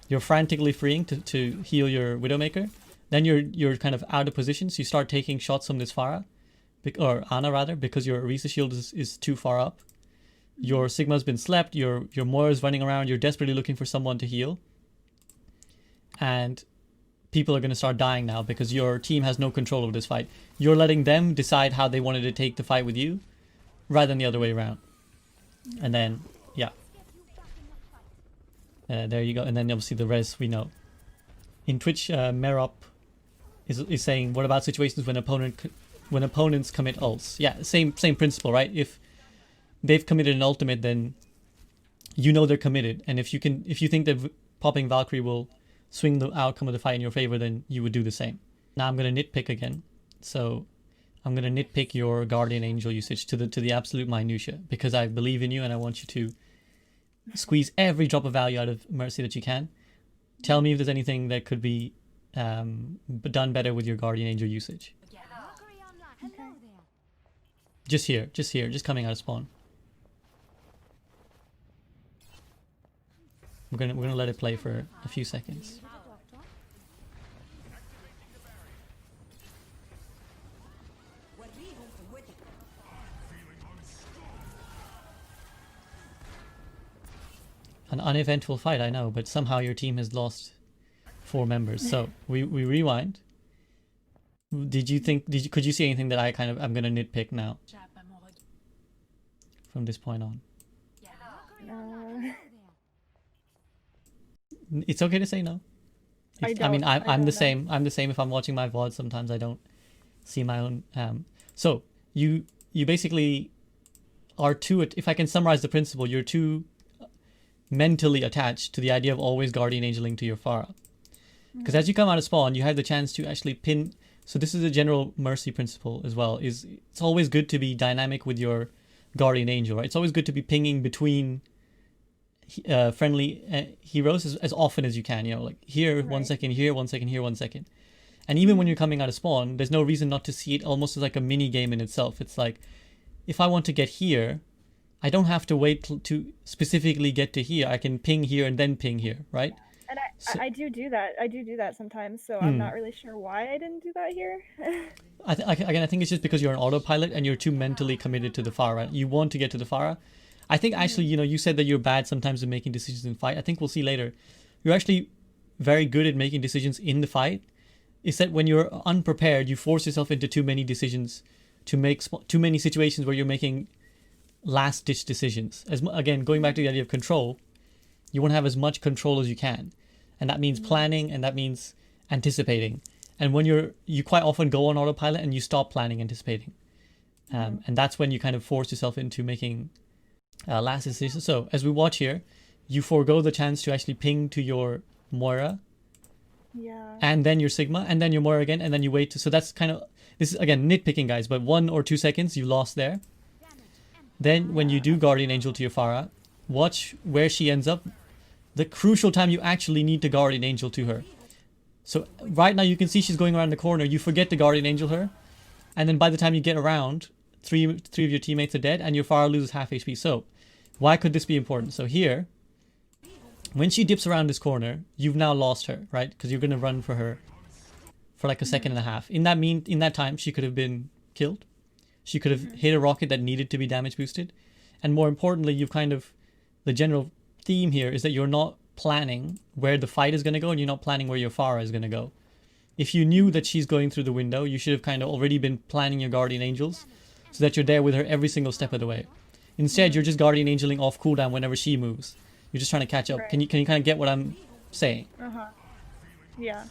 You're frantically freeing to heal your Widowmaker. Then you're kind of out of position, so you start taking shots from this Pharah, or Ana rather, because your Orisa shield is too far up. Your Sigma's been slept, your Moira's running around, you're desperately looking for someone to heal. And people are going to start dying now because your team has no control of this fight. You're letting them decide how they wanted to take the fight with you, rather than the other way around. And then, yeah. There you go. And then obviously the res we know. In Twitch, Merop is saying, what about situations when opponents commit ults? Yeah, same principle, right? If they've committed an ultimate, then you know they're committed. And if you think that popping Valkyrie will swing the outcome of the fight in your favor, then you would do the same. Now I'm going to nitpick again. So I'm going to nitpick your Guardian Angel usage to the absolute minutia, because I believe in you and I want you to squeeze every drop of value out of Mercy that you can. Tell me if there's anything that could be done better with your Guardian Angel usage. Okay. Just coming out of spawn. We're gonna let it play for a few seconds. An uneventful fight, I know, but somehow your team has lost 4 members. So we rewind. Could you see anything that I'm gonna nitpick now from this point on? It's okay to say no. I'm the same. I'm the same if I'm watching my VOD. Sometimes I don't see my own. So you basically are too. If I can summarize the principle, you're too mentally attached to the idea of always Guardian Angeling to your Pharah. Because as you come out of spawn, you have the chance to actually pin. So this is a general Mercy principle as well. It's always good to be dynamic with your Guardian Angel, right? It's always good to be pinging between friendly heroes as often as you can. You know, like here, right. 1 second, here 1 second, here 1 second. And even when you're coming out of spawn, there's no reason not to see it almost as like a mini game in itself. It's like, if I want to get here, I don't have to wait to specifically get to here. I can ping here and then ping here, right? And I do that. I do that sometimes, so I'm not really sure why I didn't do that here. I think it's just because you're an autopilot and you're too mentally committed to the Pharah. You want to get to the Pharah. I think actually, you said that you're bad sometimes at making decisions in fight. I think we'll see later. You're actually very good at making decisions in the fight. It's that when you're unprepared, you force yourself into too many decisions, to make too many situations where you're making last-ditch decisions. Again, going back to the idea of control, you want to have as much control as you can. And that means planning, and that means anticipating. And when you quite often go on autopilot and you stop planning, anticipating. And that's when you kind of force yourself into making last decisions. So as we watch here, you forego the chance to actually ping to your Moira. Yeah. And then your Sigma, and then your Moira again, and then you wait. So that's kind of, this is again nitpicking, guys, but 1 or 2 seconds you lost there. Then when you do Guardian Angel to your Pharah, watch where she ends up. The crucial time you actually need to Guardian Angel to her. So right now you can see she's going around the corner. You forget to Guardian Angel her. And then by the time you get around, three of your teammates are dead and your Pharah loses half HP. So why could this be important? So here, when she dips around this corner, you've now lost her, right? Because you're going to run for her for like a second and a half. In that time, she could have been killed. She could have hit a rocket that needed to be damage boosted. And more importantly, the general theme here is that you're not planning where the fight is going to go and you're not planning where your Pharah is going to go. If you knew that she's going through the window, you should have kind of already been planning your Guardian Angels so that you're there with her every single step of the way. Instead, you're just Guardian Angeling off cooldown whenever she moves. You're just trying to catch up. Right. Can you kind of get what I'm saying? Yeah.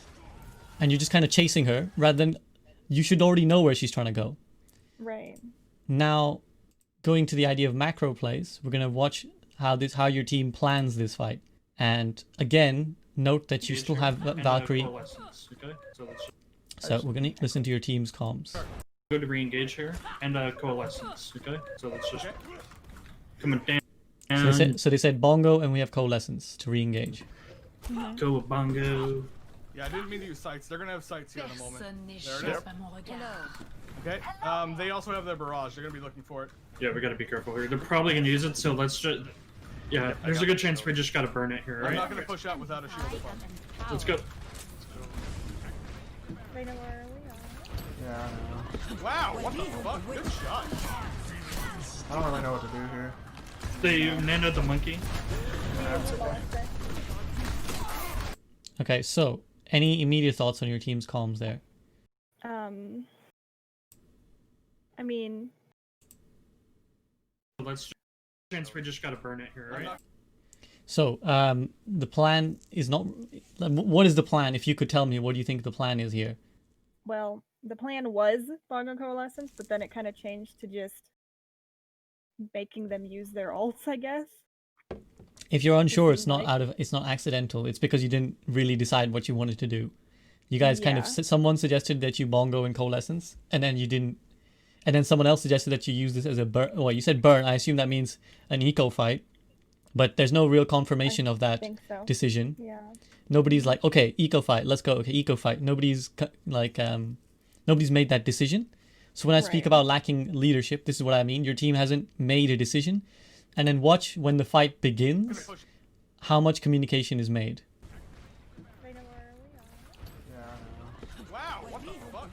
And you're just kind of chasing her rather than, you should already know where she's trying to go. Right. Now, going to the idea of macro plays, we're going to watch how your team plans this fight. And again, note that you still have Valkyrie. Okay? So we're going to listen to your team's comms. Go to re-engage here and coalescence. Okay, so let's just coming down. So they said bongo, and we have coalescence to re-engage. Go with bongo. Yeah, I didn't mean to use sights. They're gonna have sights here in a moment. There it is. Okay. They also have their barrage. They're gonna be looking for it. Yeah, we gotta be careful here. They're probably gonna use it, so let's just. Yeah, there's a good chance we just gotta burn it here, right? I'm not gonna push out without a shield above. Let's go. They know where we are. Yeah, I know. Wow, what the fuck? Good shot. I don't really know what to do here. They nanoed the monkey. That's okay. Okay, so any immediate thoughts on your team's comms there? I mean, Let's chance we just gotta burn it here, right? So the plan is not. What is the plan? If you could tell me, what do you think the plan is here? well, the plan was Bongo Coalescence, but then it kind of changed to just making them use their ults, I guess. If you're unsure, it's seems not like- it's not accidental. It's because you didn't really decide what you wanted to do. You guys kind of Yeah. someone suggested that you bongo in coalescence, and then you didn't. And then someone else suggested that you use this as a burn. Well, you said burn. I assume that means an eco fight, but there's no real confirmation of I that think so. decision. Yeah. Nobody's like, okay, eco fight, let's go. Okay, eco fight. Nobody's nobody's made that decision. So when I speak Right. about lacking leadership, this is what I mean. Your team hasn't made a decision, and then watch when the fight begins, how much communication is made. They know where we are. Yeah, I know. Wow, what the fuck?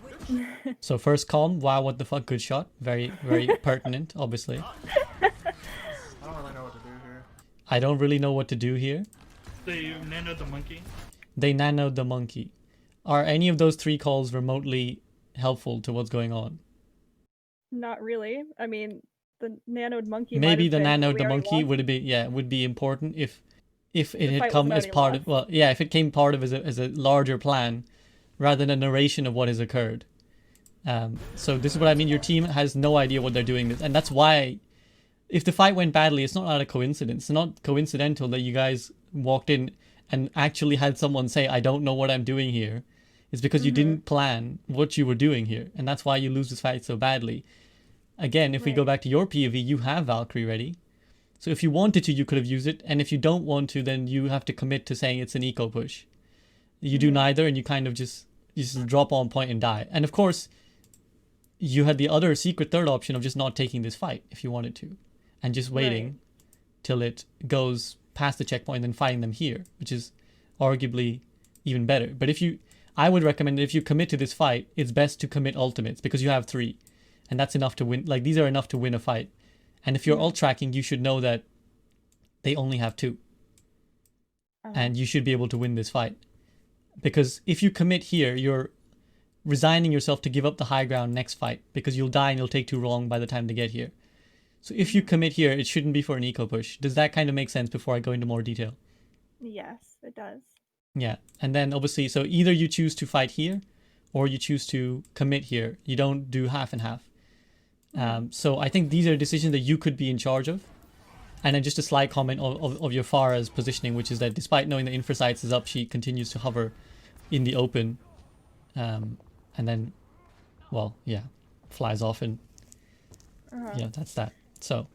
Good So first calm, wow, what the fuck, good shot. Very, very pertinent, obviously. I don't really know what to do here. I don't really know what to do here. They nanoed the monkey. They nanoed the monkey. Are any of those three calls remotely helpful to what's going on? Not really. I mean, the nanoed monkey. Maybe the might have been, nanoed the we already monkey lost. would be important if it The had fight come was as already part of lost. if it came part of as a larger plan rather than a narration of what has occurred. So this is what I mean. Your team has no idea what they're doing, and that's why if the fight went badly, it's not out of coincidence. It's not coincidental that you guys walked in and actually had someone say, "I don't know what I'm doing here." It's because you didn't plan what you were doing here, and that's why you lose this fight so badly. Again, if we go Right. back to your POV, you have Valkyrie ready. So if you wanted to, you could have used it. And if you don't want to, then you have to commit to saying it's an eco push. You do neither, and you kind of just drop on point and die. And of course, you had the other secret third option of just not taking this fight if you wanted to. And just waiting Right. till it goes past the checkpoint and then fighting them here, which is arguably even better. But I would recommend that if you commit to this fight, it's best to commit ultimates because you have 3. And that's enough to win. Like, these are enough to win a fight. And if you're ult tracking, you should know that they only have 2. And you should be able to win this fight. Because if you commit here, you're resigning yourself to give up the high ground next fight because you'll die and you'll take too long by the time to get here. So if you commit here, it shouldn't be for an eco push. Does that kind of make sense before I go into more detail? Yes, it does. Yeah. And then obviously, so either you choose to fight here or you choose to commit here. You don't do half and half. So I think these are decisions that you could be in charge of. And then just a slight comment of your Farah's positioning, which is that despite knowing the Infrasights is up, she continues to hover in the open. And then, well, yeah, flies off and yeah, that's that. So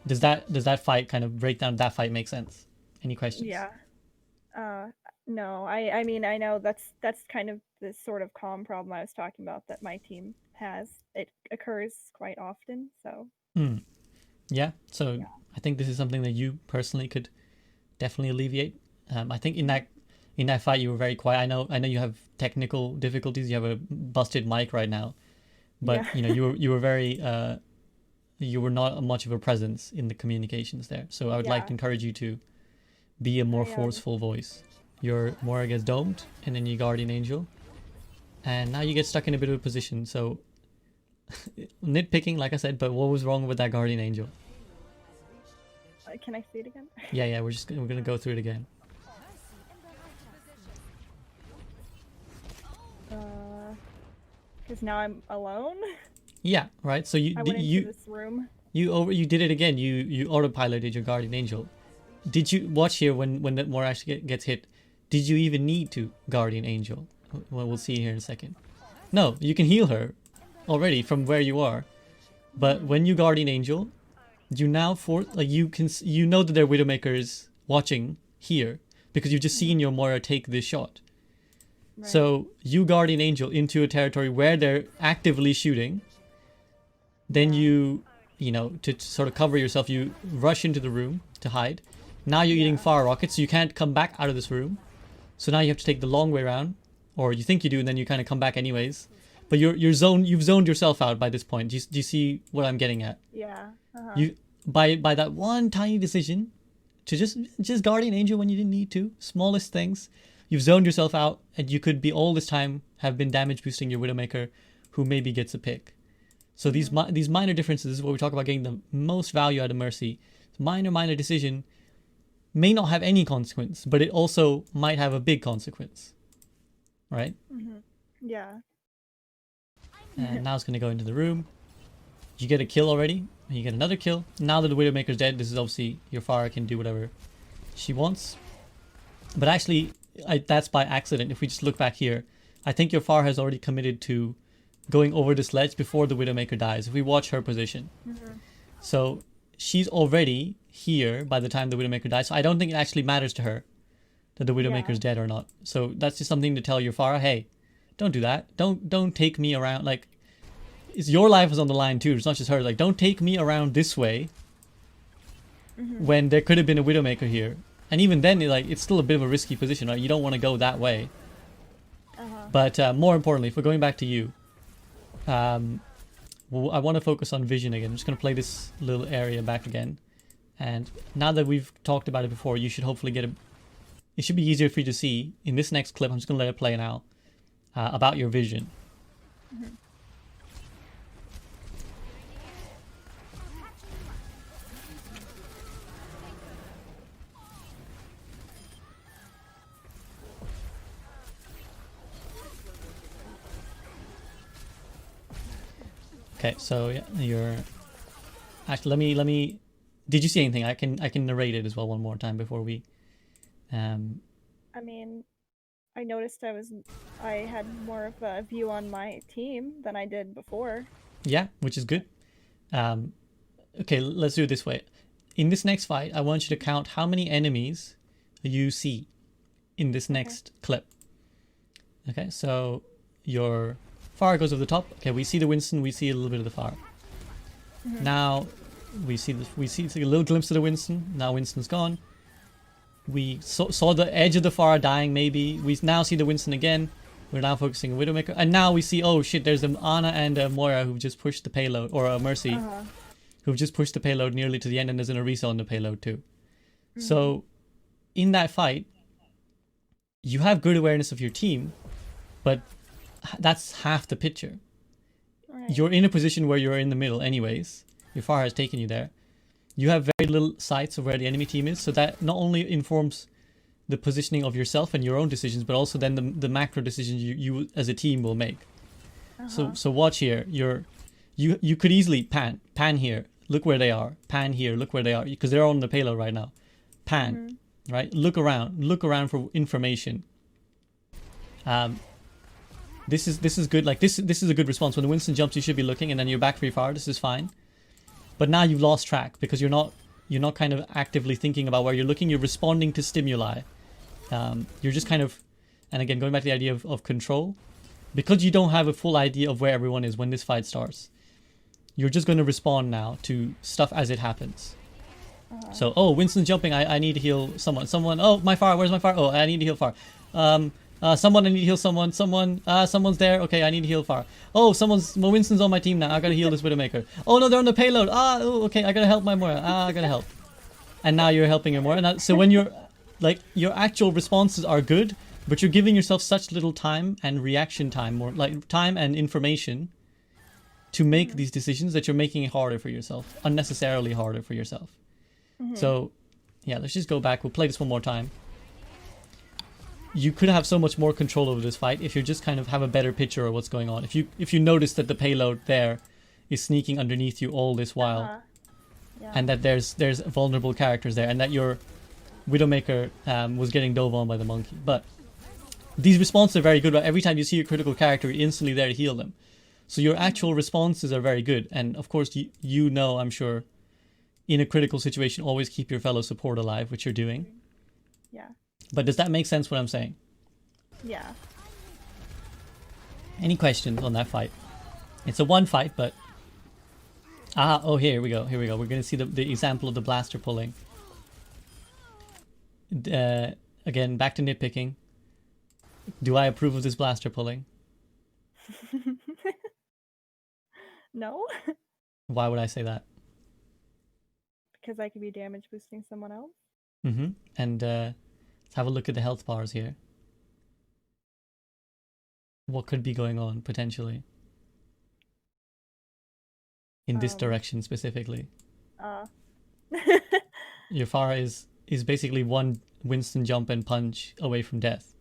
does that fight kind of break down that fight make sense? Any questions? Yeah. No, I mean, I know that's kind of the sort of calm problem I was talking about that my team has. It occurs quite often, so. Yeah, so I think this is something that you personally could definitely alleviate. I think in that fight you were very quiet. I know you have technical difficulties. You have a busted mic right now, but Yeah. you know you were very you were not much of a presence in the communications there. So I would like Yeah. to encourage you to be a more I, forceful voice. Your Mora gets domed, and then you Guardian Angel, and now you get stuck in a bit of a position. So nitpicking, like I said, but what was wrong with that Guardian Angel? Can I see it again? Yeah, we're gonna go through it again. Because now I'm alone. Yeah, right. So I went into this room. you did it again. You autopiloted your Guardian Angel. Did you watch here when that more actually gets hit? Did you even need to Guardian Angel? Well, we'll see here in a second. No, you can heal her already from where you are. But when you Guardian Angel, you now you know that there are Widowmakers watching here because you've just seen your Moira take this shot. Right. So you Guardian Angel into a territory where they're actively shooting. Then you know, to sort of cover yourself, you rush into the room to hide. Now you're eating fire rockets, so you can't come back out of this room. So now you have to take the long way around, or you think you do, and then you kind of come back anyways. But you've zoned yourself out by this point. Do you see what I'm getting at? Yeah. You by that one tiny decision to just Guardian Angel when you didn't need to, smallest things, you've zoned yourself out, and you could be all this time have been damage boosting your Widowmaker, who maybe gets a pick. So these minor differences, this is what we talk about getting the most value out of Mercy. Minor decision may not have any consequence, but it also might have a big consequence, right? Yeah. And now it's going to go into the room. You get a kill already, and you get another kill. Now that the Widowmaker's dead, this is obviously your Pharah can do whatever she wants. But actually, that's by accident. If we just look back here, I think your Pharah has already committed to going over this ledge before the Widowmaker dies. If we watch her position. So she's already here by the time the Widowmaker dies. So I don't think it actually matters to her that the Widowmaker's dead or not. So that's just something to tell your Pharah, hey, don't do that. Don't take me around. Like, your life is on the line too. It's not just her. Like, don't take me around this way when there could have been a Widowmaker here. And even then, it's still a bit of a risky position, right? You don't want to go that way. But more importantly, if we're going back to you, well, I want to focus on vision again. I'm just going to play this little area back again. And now that we've talked about it before, you should hopefully get it should be easier for you to see in this next clip. I'm just going to let it play now about your vision. Okay, so yeah, you're actually let me did you see anything? I can narrate it as well one more time before we I mean, I noticed I had more of a view on my team than I did before. Yeah, which is good. Okay, let's do it this way. In this next fight, I want you to count how many enemies you see in this next clip. Okay, so your Pharah goes over the top. Okay, we see the Winston, we see a little bit of the Pharah. Now we see a little glimpse of the Winston. Now Winston's gone. We saw the edge of the Pharah dying, maybe. We now see the Winston again. We're now focusing on Widowmaker. And now we see, oh shit, there's an Ana and a Moira who've just pushed the payload, or a Mercy, who've just pushed the payload nearly to the end, and there's an Orisa on the payload too. So, in that fight, you have good awareness of your team, but that's half the picture. Right. You're in a position where you're in the middle anyways. Your Pharah has taken you there. You have very little sights of where the enemy team is, so that not only informs the positioning of yourself and your own decisions, but also then the macro decisions you as a team will make. So watch here. You could easily pan here. Look where they are. Pan here. Look where they are, because they're on the payload right now. Pan, right? Look around for information. This is good. Like this is a good response. When the Winston jumps, you should be looking, and then you're back for your Pharah. This is fine. But now you've lost track because you're not kind of actively thinking about where you're looking. You're responding to stimuli. You're just kind of, and again, going back to the idea of control, because you don't have a full idea of where everyone is when this fight starts. You're just going to respond now to stuff as it happens. So, oh, Winston's jumping. I need to heal someone. Oh, my Pharah. Where's my Pharah? Oh, I need to heal Pharah. Someone, I need to heal someone. Someone's there. Okay, I need to heal Pharah. Oh, Winston's on my team now. I gotta heal this Widowmaker. Oh no, they're on the payload. Okay, I gotta help my Moira. I gotta help. And now you're helping your Moira. So when you're, like, your actual responses are good, but you're giving yourself such little time and reaction time, or like time and information to make these decisions, that you're making it harder for yourself, unnecessarily harder for yourself. So, yeah, let's just go back. We'll play this one more time. You could have so much more control over this fight if you just kind of have a better picture of what's going on. If you notice that the payload there is sneaking underneath you all this while, and that there's vulnerable characters there, and that your Widowmaker was getting dove on by the monkey. But these responses are very good. Every time you see a critical character, you're instantly there to heal them. So your actual responses are very good. And of course, you know, I'm sure, in a critical situation, always keep your fellow support alive, which you're doing. Yeah. But does that make sense what I'm saying? Yeah. Any questions on that fight? It's a one fight, but... oh, here we go. We're going to see the example of the blaster pulling. Again, back to nitpicking. Do I approve of this blaster pulling? No. Why would I say that? because I could be damage boosting someone else. Mm-hmm. And let's have a look at the health bars here. What could be going on potentially in this direction specifically? Your Pharah is basically one Winston jump and punch away from death.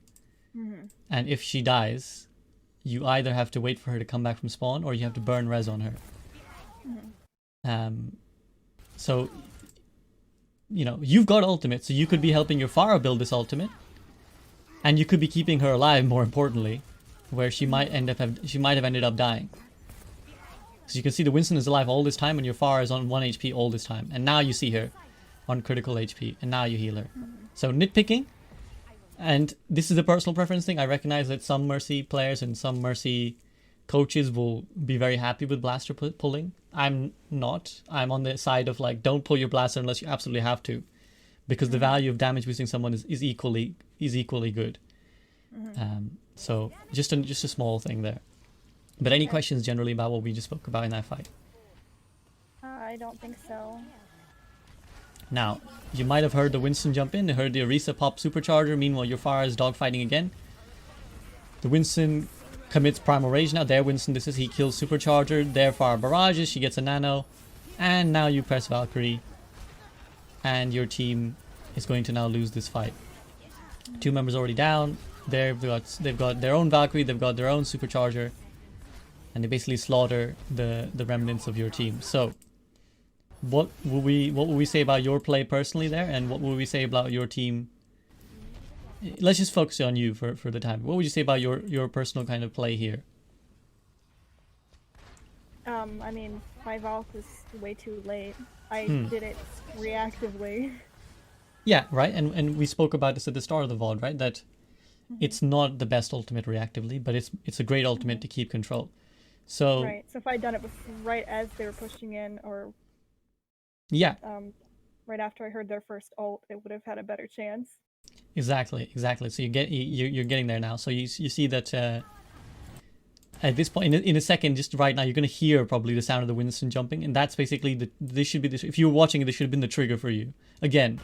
Mm-hmm. And if she dies, you either have to wait for her to come back from spawn or you have to burn res on her. Mm-hmm. So, you know, you've got ultimate, so you could be helping your Pharah build this ultimate. And you could be keeping her alive, more importantly, where she might have ended up dying. So you can see the Winston is alive all this time and your Pharah is on 1 HP all this time. And now you see her on critical HP and now you heal her. So nitpicking, and this is a personal preference thing. I recognize that some Mercy players and some Mercy coaches will be very happy with blaster pulling. I'm not. I'm on the side of like, don't pull your blaster unless you absolutely have to, because the value of damage boosting someone is equally good. So just a small thing there. But any questions generally about what we just spoke about in that fight? I don't think so. Now, you might have heard the Winston jump in, heard the Orisa pop supercharger, meanwhile your Pharah is dogfighting again. The Winston commits Primal Rage now, there Winston, this is, he kills supercharger, there Pharah barrages, she gets a nano, and now you press Valkyrie, and your team is going to now lose this fight. 2 members already down, they've got their own Valkyrie, they've got their own supercharger, and they basically slaughter the remnants of your team. So what will we say about your play personally there, and what will we say about your team? Let's just focus on you for the time. What would you say about your personal kind of play here? I mean, my Valk was way too late. I did it reactively. Yeah, right. And we spoke about this at the start of the VOD, right? That it's not the best ultimate reactively, but it's a great ultimate to keep control. So right. So if I'd done it right as they were pushing in, or yeah, right after I heard their first ult, it would have had a better chance. Exactly. So you're getting there now. So you see that at this point in a second, just right now, you're gonna hear probably the sound of the Winston jumping, and that's basically this should be this. If you were watching it, this should have been the trigger for you again,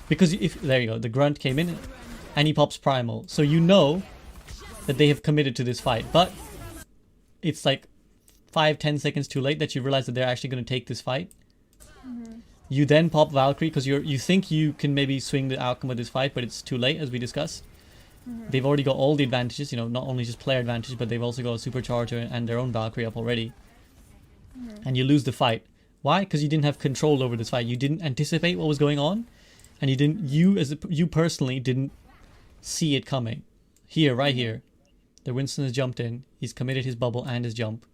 because there you go, the grunt came in, and he pops primal, so you know that they have committed to this fight, but it's like 5-10 seconds too late that you realize that they're actually going to take this fight. You then pop Valkyrie because you think you can maybe swing the outcome of this fight, but it's too late, as we discussed. They've already got all the advantages, you know, not only just player advantage, but they've also got a supercharger and their own Valkyrie up already. And you lose the fight. Why? Because you didn't have control over this fight. You didn't anticipate what was going on, and you personally didn't see it coming. Here, right here, the Winston has jumped in. He's committed his bubble and his jump.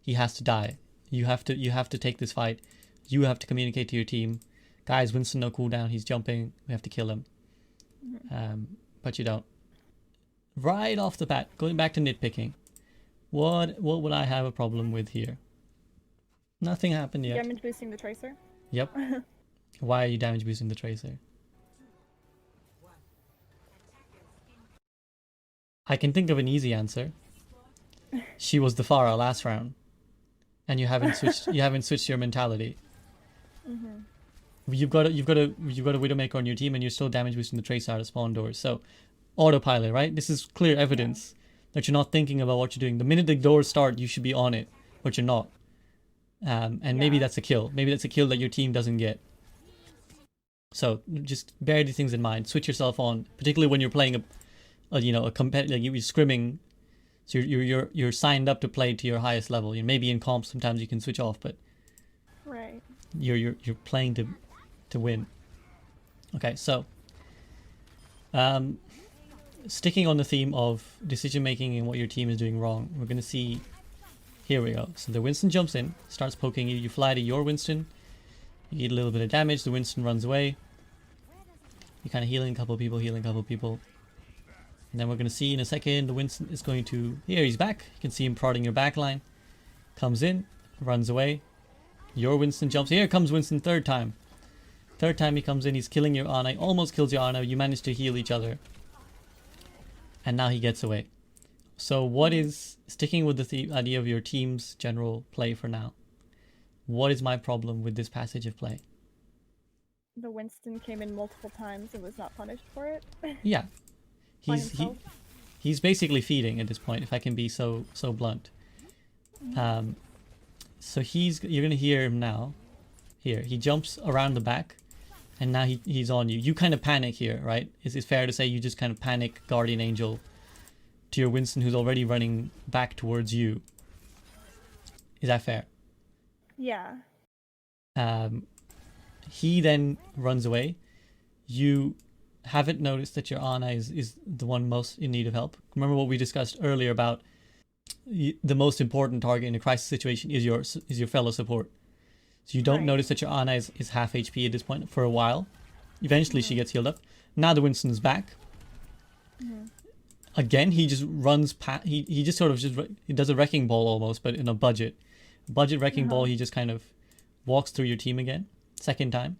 He has to die. You have to take this fight. You have to communicate to your team, guys, Winston no cooldown, he's jumping, we have to kill him. But you don't. Right off the bat, going back to nitpicking, what would I have a problem with here? Nothing happened yet. Damage boosting the Tracer? Yep. Why are you damage boosting the Tracer? I can think of an easy answer. She was the Pharah last round, and you haven't switched your mentality. You've got a Widowmaker on your team, and you're still damage boosting the Tracer out of spawn doors. So autopilot, right? This is clear evidence that you're not thinking about what you're doing. The minute the doors start, you should be on it, but you're not. And maybe that's a kill. Maybe that's a kill that your team doesn't get. So just bear these things in mind. Switch yourself on, particularly when you're playing a competitive, like you're scrimming. So you're signed up to play to your highest level. You maybe in comps sometimes you can switch off, but right. You're playing to win. Okay, so sticking on the theme of decision making and what your team is doing wrong, we're gonna see. Here we go. So the Winston jumps in, starts poking you. You fly to your Winston. You get a little bit of damage. The Winston runs away. You're kind of healing a couple people. And then we're going to see in a second, the Winston is going to... Here, he's back. You can see him prodding your back line. Comes in, runs away. Your Winston jumps. Here comes Winston third time. Third time he comes in, he's killing your Ana. Almost kills your Ana. You manage to heal each other. And now he gets away. So what is... Sticking with the idea of your team's general play for now. What is my problem with this passage of play? the Winston came in multiple times and was not punished for it. Yeah, By he's himself? he's basically feeding at this point, if I can be so blunt. So you're gonna hear him now. Here, he jumps around the back, and now he's on you. You kind of panic here, right? Is it fair to say you just kind of panic Guardian Angel to your Winston who's already running back towards you? Is that fair? Yeah. He then runs away. You haven't noticed that your Ana is the one most in need of help. Remember what we discussed earlier about the most important target in a crisis situation is your fellow support. So you don't Right. notice that your Ana is half HP at this point for a while. Eventually she gets healed up. Now the Winston's back. Again, he just runs past. He just sort of he does a wrecking ball almost, but in a budget wrecking ball. He just kind of walks through your team again. Second time.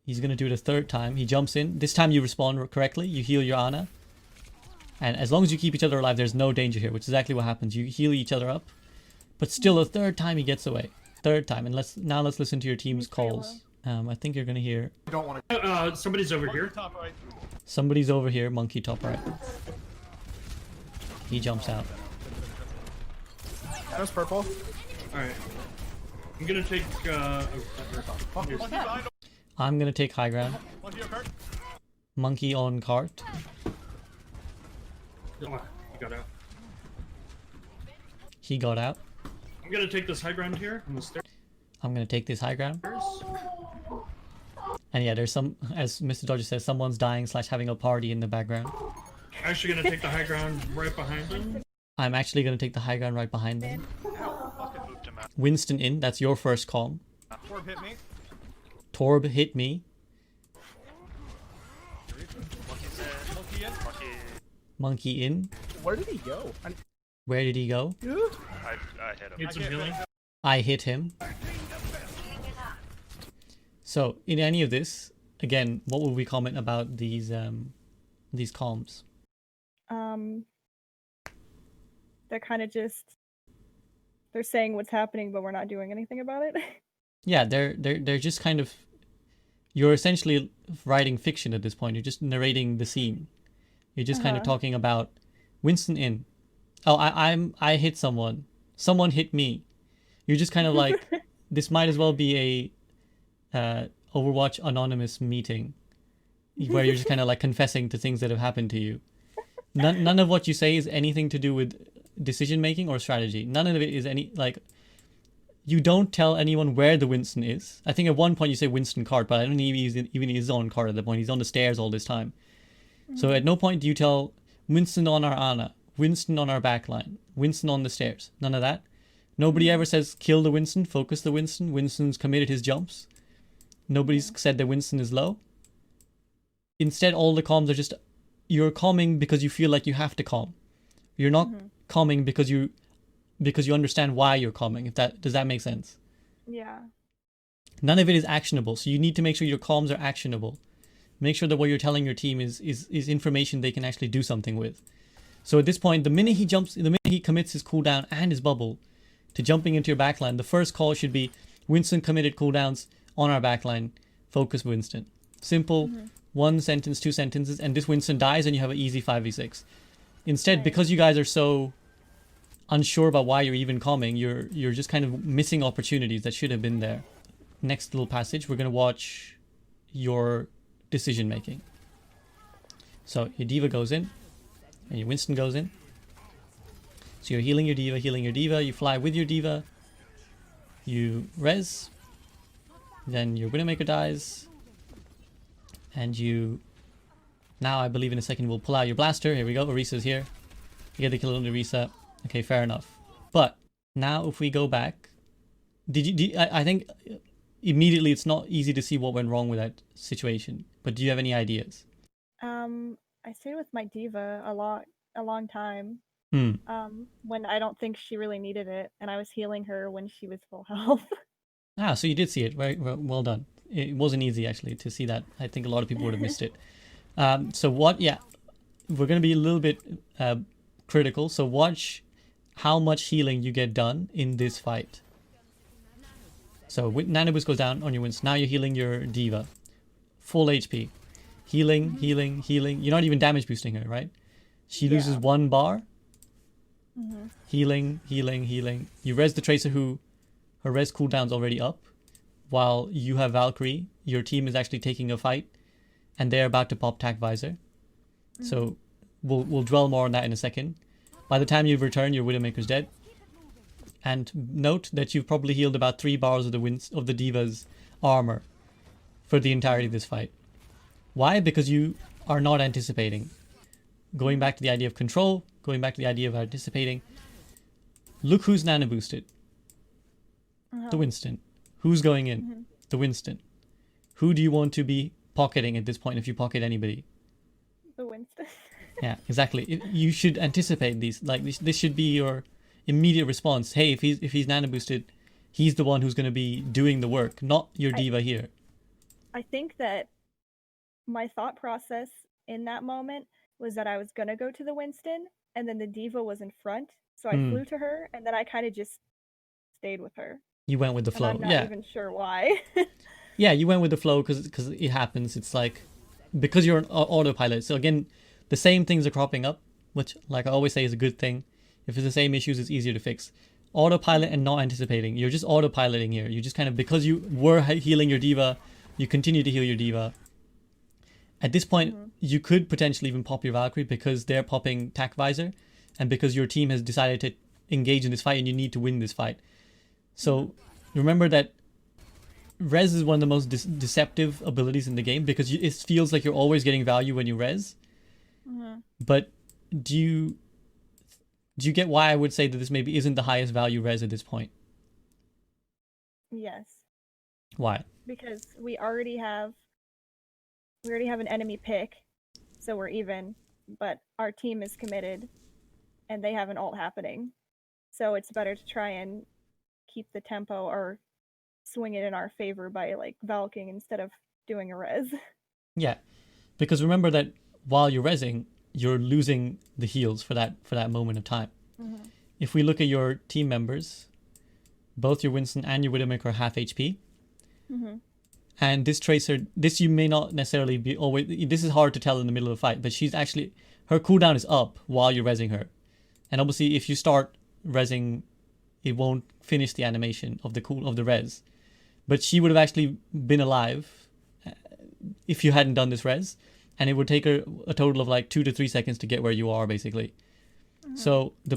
He's going to do it a third time. He jumps in. This time you respond correctly. You heal your Ana. And as long as you keep each other alive, there's no danger here, which is exactly what happens. You heal each other up. But still, a third time he gets away. Third time. And let's listen to your team's calls. I think you're going to hear... I don't want to. Somebody's over Monkey here. top right. Somebody's over here. Monkey top right. He jumps out. That's purple. Alright. I'm gonna take, Monkey behind. I'm going to take high ground. Monkey on cart. Monkey on cart. he got out. He got out. I'm gonna take this high ground here on the stairs. I'm going to take this high ground. And yeah, there's some, as Mr. Dodger says, someone's dying / having a party in the background. Actually gonna take the high ground right behind him. I'm actually going to take the high ground right behind them. Fucking moved him out. Winston in. That's your first calm. Torb hit me. Torb hit me. Monkey in. Monkey in. Where did he go? Where did he go? I hit him. Need some healing. I hit him. So, in any of this, again, what will we comment about these calms? They're kind of just they're saying what's happening, but we're not doing anything about it. Yeah, they're just kind of, you're essentially writing fiction at this point. You're just narrating the scene. You're just kind of talking about Winston in. Oh, I hit someone. Someone hit me. You're just kind of like, this might as well be a Overwatch anonymous meeting where you're just kind of like confessing to things that have happened to you. None of what you say is anything to do with decision making or strategy. None of it is any, like, you don't tell anyone where the Winston is. I think at one point you say Winston cart, but I don't think he's even his own cart at that point. He's on the stairs all this time. So at no point do you tell Winston on our Ana, Winston on our backline, Winston on the stairs. None of that. Nobody ever says kill the Winston, focus the Winston. Winston's committed his jumps. Nobody's said that Winston is low. Instead, all the comms are just, you're calming because you feel like you have to calm. You're not calming because you understand why you're calming. Does that make sense? Yeah. None of it is actionable. So you need to make sure your comms are actionable. Make sure that what you're telling your team is information they can actually do something with. So at this point, the minute he commits his cooldown and his bubble to jumping into your backline, the first call should be Winston committed cooldowns on our backline. Focus Winston. Simple. One sentence, two sentences, and this Winston dies and you have an easy 5v6. Instead, because you guys are so unsure about why you're even calming, you're just kind of missing opportunities that should have been there. Next little passage, we're going to watch your decision making. So your diva goes in and your Winston goes in. So you're healing your diva, you fly with your diva, you res, then your Widowmaker dies, and you, now I believe in a second we'll pull out your blaster. Here we go, Orisa's here. You get the kill on Orisa. Okay, fair enough. But now if we go back, I think immediately it's not easy to see what went wrong with that situation, but do you have any ideas? I stayed with my diva a long time. When I don't think she really needed it, and I was healing her when she was full health. So you did see it. Very well done. It wasn't easy actually to see that. I think a lot of people would have missed it. So what? Yeah, we're gonna be a little bit critical. So watch how much healing you get done in this fight. So Nanoboost goes down on your Winston. Now you're healing your diva. full HP. Healing, healing, healing. You're not even damage boosting her, right? She loses 1 bar. Healing, healing, healing. You res the Tracer who her res cooldown's already up. While you have Valkyrie, your team is actually taking a fight and they're about to pop Tac Visor. So we'll dwell more on that in a second. By the time you return, your Widowmaker's dead. And note that you've probably healed about 3 bars of the Diva's armor for the entirety of this fight. Why? Because you are not anticipating. Going back to the idea of control, going back to the idea of anticipating. Look who's nano boosted. The Winston. Who's going in? The Winston. Who do you want to be pocketing at this point if you pocket anybody? The Winston. Yeah, exactly. You should anticipate these. Like this should be your immediate response. Hey, if he's nano boosted, he's the one who's going to be doing the work, not your diva here. I think that my thought process in that moment was that I was going to go to the Winston, and then the diva was in front, so I flew to her, and then I kind of just stayed with her. You went with the flow. And I'm not even sure why. Yeah, you went with the flow because it happens. It's like, because you're an autopilot. So again, the same things are cropping up, which, like I always say, is a good thing. If it's the same issues, it's easier to fix. Autopilot and not anticipating. You're just autopiloting here. You just kind of, because you were healing your diva, you continue to heal your diva. At this point, you could potentially even pop your Valkyrie because they're popping Tac Visor, and because your team has decided to engage in this fight and you need to win this fight. So remember that res is one of the most deceptive abilities in the game, because it feels like you're always getting value when you res. But do you get why I would say that this maybe isn't the highest value res at this point? Yes. Why? Because we already have an enemy pick, so we're even, but our team is committed and they have an ult happening. So it's better to try and keep the tempo or swing it in our favor by like valking instead of doing a res. Yeah. Because remember that while you're resing, you're losing the heals for that moment of time. If we look at your team members, both your Winston and your Widowmaker are half HP. And this Tracer, this you may not necessarily be always, this is hard to tell in the middle of a fight, but she's actually, her cooldown is up while you're resing her. And obviously if you start resing, it won't finish the animation of the res. But she would have actually been alive if you hadn't done this res, and it would take her a total of like 2 to 3 seconds to get where you are, basically. So the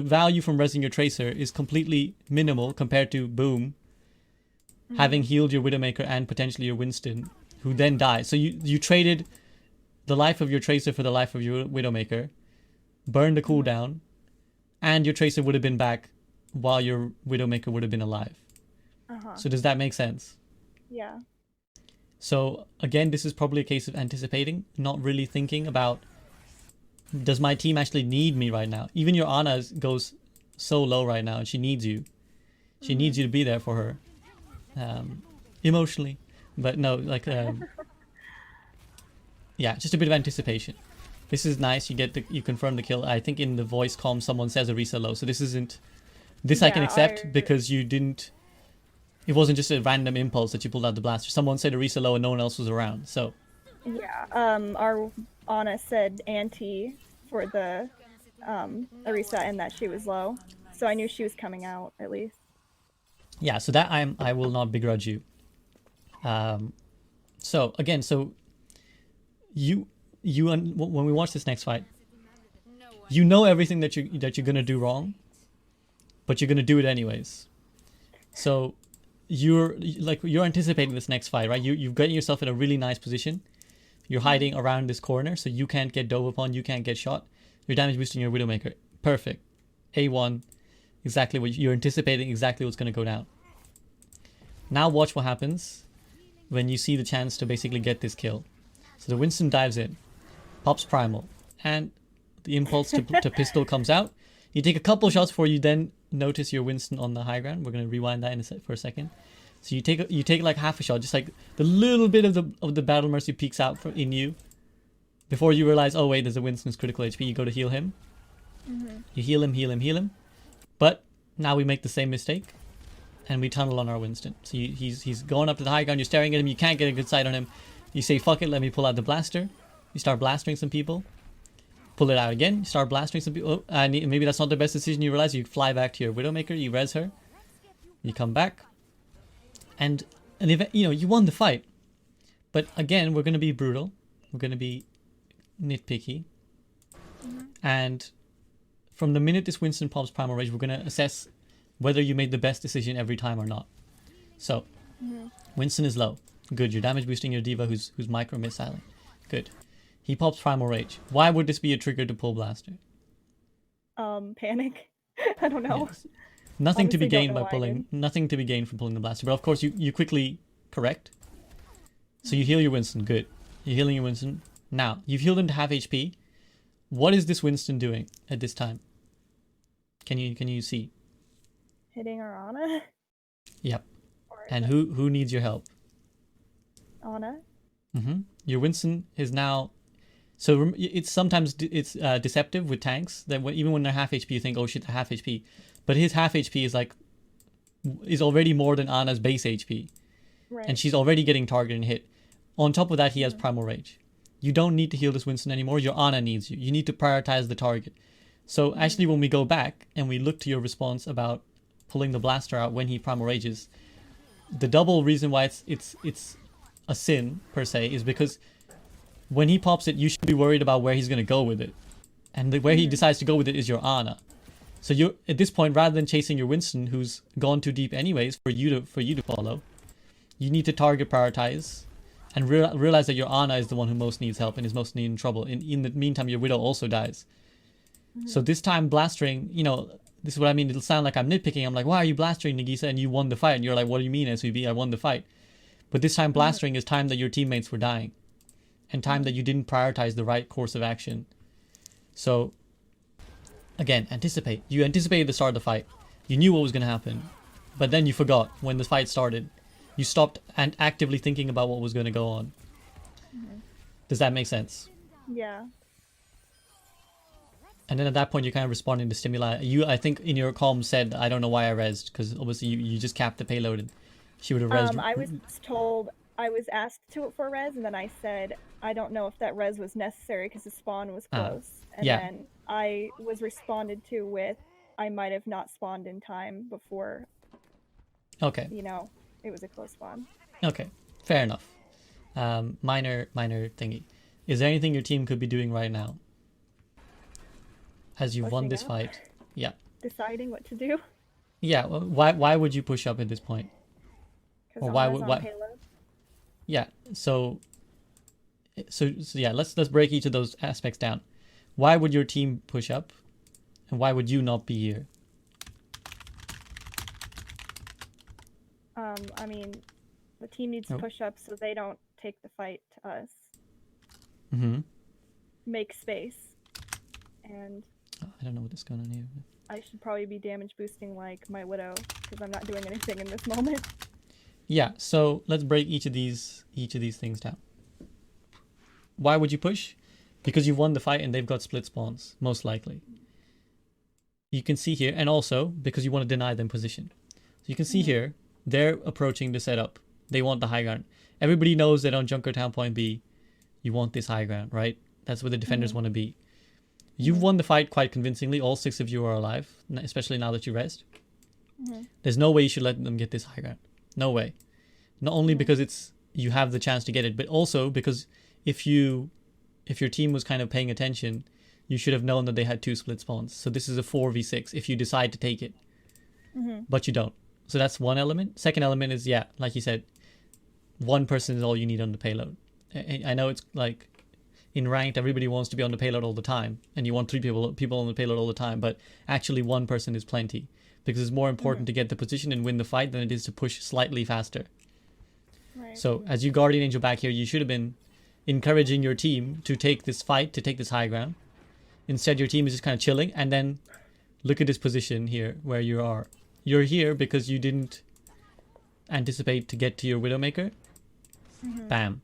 value from resing your Tracer is completely minimal compared to boom, having healed your Widowmaker and potentially your Winston, who then dies. So you traded the life of your Tracer for the life of your Widowmaker, burned the cooldown, and your Tracer would have been back while your Widowmaker would have been alive. So does that make sense? Yeah. So again, this is probably a case of anticipating, not really thinking about, does my team actually need me right now? Even your Ana goes so low right now, and she needs you. She needs you to be there for her. Emotionally. But no, like, yeah, just a bit of anticipation. This is nice. You confirm the kill. I think in the voice comm someone says Arisa low. So this isn't, this I can accept because you didn't, it wasn't just a random impulse that you pulled out the blaster. Someone said Arisa low and no one else was around. So yeah, our Ana said anti for the Arisa and that she was low. So I knew she was coming out at least. Yeah, so that I will not begrudge you. So again, so you when we watch this next fight, you know everything that you're gonna do wrong, but you're gonna do it anyways. So you're anticipating this next fight, right? You've gotten yourself in a really nice position. You're hiding around this corner, so you can't get dove upon, you can't get shot. You're damage boosting your Widowmaker. Perfect. A1. Exactly what you're anticipating, exactly what's going to go down. Now watch what happens when you see the chance to basically get this kill. So the Winston dives in, pops primal, and the impulse to pistol comes out. You take a couple shots before you then notice your Winston on the high ground. We're going to rewind that for a second. So you take like half a shot, just like the little bit of the battle mercy peeks out in you before you realize, oh wait, there's a Winston's critical HP. You go to heal him. You heal him. But now we make the same mistake, and we tunnel on our Winston. So he's going up to the high ground. You're staring at him. You can't get a good sight on him. You say, fuck it, let me pull out the blaster. You start blastering some people. Pull it out again. You start blastering some people. Oh, maybe that's not the best decision. You realize you fly back to your Widowmaker. You res her. You come back. And you won the fight. But again, we're going to be brutal. We're going to be nitpicky. And from the minute this Winston pops Primal Rage, we're going to assess whether you made the best decision every time or not. So, Winston is low. Good. You're damage boosting your D.Va who's micro-missiling. Good. He pops Primal Rage. Why would this be a trigger to pull Blaster? Panic. I don't know. Yes. Nothing to be Honestly, gained by pulling. Nothing to be gained from pulling the Blaster. But of course, you quickly correct. So you heal your Winston. Good. You're healing your Winston. Now, you've healed him to half HP. What is this Winston doing at this time? Can you see? Hitting our Ana. Yep. And who needs your help? Ana. Your Winston is now. So it's sometimes deceptive with tanks that even when they're half HP, you think, oh shit, they're half HP, but his half HP is already more than Ana's base HP, Right. and she's already getting targeted and hit. On top of that, he has Primal Rage. You don't need to heal this Winston anymore. Your Ana needs you. You need to prioritize the target. So actually, when we go back and we look to your response about pulling the blaster out when he Primal Rages, the double reason why it's a sin per se is because when he pops it, you should be worried about where he's going to go with it, and where he decides to go with it is your Ana. So you're at this point, rather than chasing your Winston, who's gone too deep anyways for you to follow, you need to target prioritize, and realize that your Ana is the one who most needs help and is most in trouble. In the meantime, your Widow also dies. So this time blastering, this is what I mean. It'll sound like I'm nitpicking. I'm like, why are you blastering, Nagisa? And you won the fight. And you're like, what do you mean, SVB? I won the fight. But this time blastering is time that your teammates were dying, and time that you didn't prioritize the right course of action. So again, anticipate. You anticipated the start of the fight. You knew what was going to happen, but then you forgot when the fight started. You stopped and actively thinking about what was going to go on. Does that make sense? Yeah. And then at that point, you're kind of responding to stimuli. I think in your calm said, I don't know why I rezzed, because obviously you just capped the payload and she would have rezzed. I was asked for res, and then I said, I don't know if that res was necessary because the spawn was close. And then I was responded to with, I might have not spawned in time before. Okay. It was a close spawn. Okay, fair enough. Minor thingy. Is there anything your team could be doing right now? As you won this fight? Yeah. Deciding what to do? Yeah, well, why would you push up at this point? Or why? Payload. Yeah, so yeah, let's break each of those aspects down. Why would your team push up? And why would you not be here? I mean, the team needs to push up so they don't take the fight to us. Make space. And I don't know what is going on here. I should probably be damage boosting like my Widow, because I'm not doing anything in this moment. Yeah, so let's break each of these things down. Why would you push? Because you won the fight and they've got split spawns, most likely. You can see here, and also because you want to deny them position. So you can see here, they're approaching the setup. They want the high ground. Everybody knows that on Junkertown Point B, you want this high ground, right? That's where the defenders want to be. You've won the fight quite convincingly. All 6 of you are alive, especially now that you rest. There's no way you should let them get this high ground. No way. Not only because you have the chance to get it, but also because if your team was kind of paying attention, you should have known that they had 2 split spawns. So this is a 4v6 if you decide to take it. But you don't. So that's one element. Second element is, like you said, one person is all you need on the payload. I know it's like in ranked, everybody wants to be on the payload all the time, and you want 3 people on the payload all the time, but actually one person is plenty, because it's more important to get the position and win the fight than it is to push slightly faster. Right. So as you Guardian Angel back here, you should have been encouraging your team to take this fight, to take this high ground. Instead, your team is just kind of chilling, and then look at this position here where you are. You're here because you didn't anticipate to get to your Widowmaker. Bam.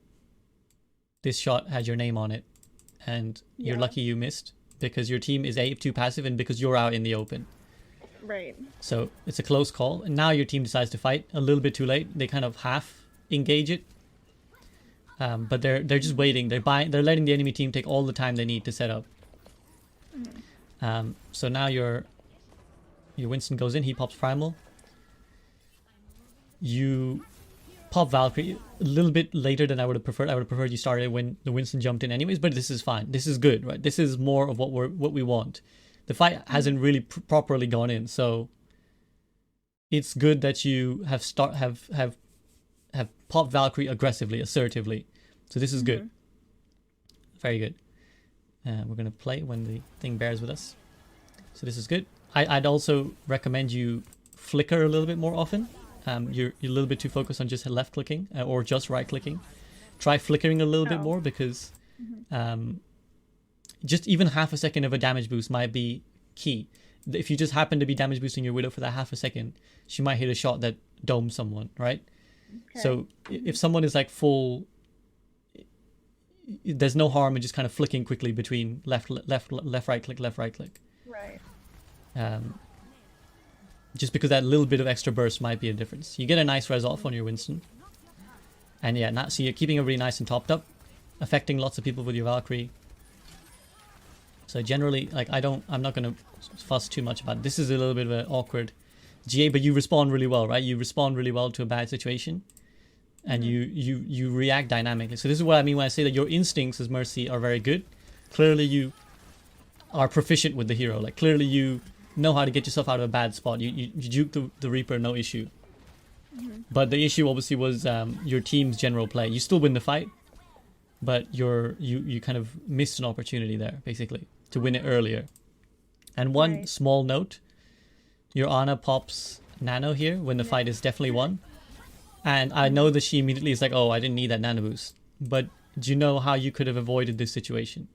This shot has your name on it, and you're lucky you missed, because your team is too passive and because you're out in the open. Right. So it's a close call, and now your team decides to fight a little bit too late. They kind of half engage it. But they're just waiting. They're letting the enemy team take all the time they need to set up. So now your Winston goes in. He pops primal. You pop Valkyrie a little bit later than I would have preferred. I would have preferred you started when the Winston jumped in anyways, but this is fine. This is good, right? This is more of what we want. The fight hasn't really properly gone in, so it's good that you have popped Valkyrie aggressively, assertively. So this is good. Very good. We're gonna play when the thing bears with us. So this is good. I'd also recommend you flicker a little bit more often. You're a little bit too focused on just left clicking or just right clicking. Try flickering a little bit more, because just even half a second of a damage boost might be key. If you just happen to be damage boosting your Widow for that half a second, she might hit a shot that domes someone, right? Okay. So if someone is like full, there's no harm in just kind of flicking quickly between left, right click, left, right click. Right. Just because that little bit of extra burst might be a difference. You get a nice res off on your Winston. And yeah, so you're keeping everybody nice and topped up, affecting lots of people with your Valkyrie. So generally, like, I'm not going to fuss too much about it. This is a little bit of an awkward GA, but you respond really well, right? You respond really well to a bad situation. And you react dynamically. So this is what I mean when I say that your instincts as Mercy are very good. Clearly you are proficient with the hero. Like, clearly you know how to get yourself out of a bad spot. You juke the Reaper, no issue. But the issue obviously was your team's general play. You still win the fight, but you kind of missed an opportunity there, basically, to win it earlier. And one small note, your Ana pops Nano here when the fight is definitely won. And I know that she immediately is like, oh, I didn't need that Nano boost. But do you know how you could have avoided this situation?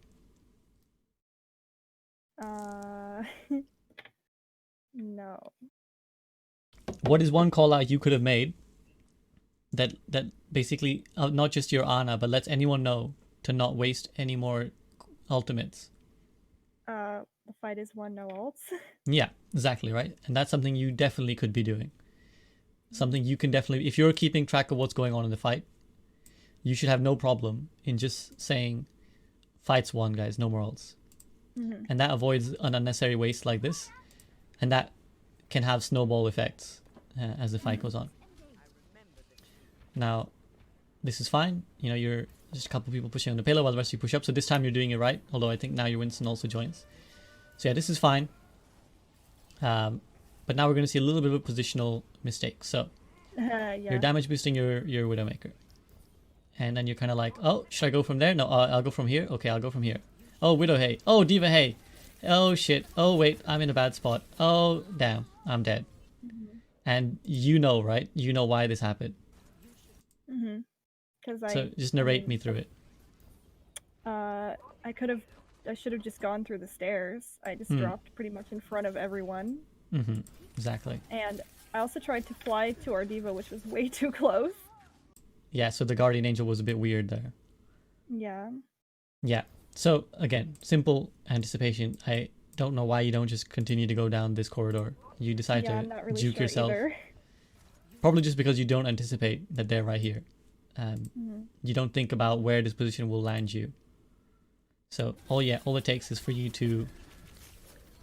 No. What is one call out you could have made that basically, not just your Ana, but lets anyone know to not waste any more ultimates? The fight is won, no ults. Yeah, exactly, right? And that's something you definitely could be doing. Something you can definitely, if you're keeping track of what's going on in the fight, you should have no problem in just saying, fight's won, guys, no more ults. And that avoids an unnecessary waste like this. And that can have snowball effects as the fight goes on. Now, this is fine. You know, you're just a couple people pushing on the payload while the rest of you push up. So this time you're doing it right. Although I think now your Winston also joins. So yeah, this is fine. But now we're going to see a little bit of a positional mistake. So you're damage boosting your Widowmaker. And then you're kind of like, oh, should I go from there? No, I'll go from here. Okay, I'll go from here. Oh, Widow, hey. Oh, Diva, hey. Oh, shit. Oh, wait, I'm in a bad spot. Oh, damn, I'm dead. And you know, right? You know why this happened. So just narrate me through it. I should have just gone through the stairs. I just dropped pretty much in front of everyone. Exactly. And I also tried to fly to our Diva, which was way too close. Yeah, so the Guardian Angel was a bit weird there. Yeah. Yeah. So again, simple anticipation. I don't know why you don't just continue to go down this corridor. You decide to really juke yourself. Either. Probably just because you don't anticipate that they're right here. You don't think about where this position will land you. So all it takes is for you to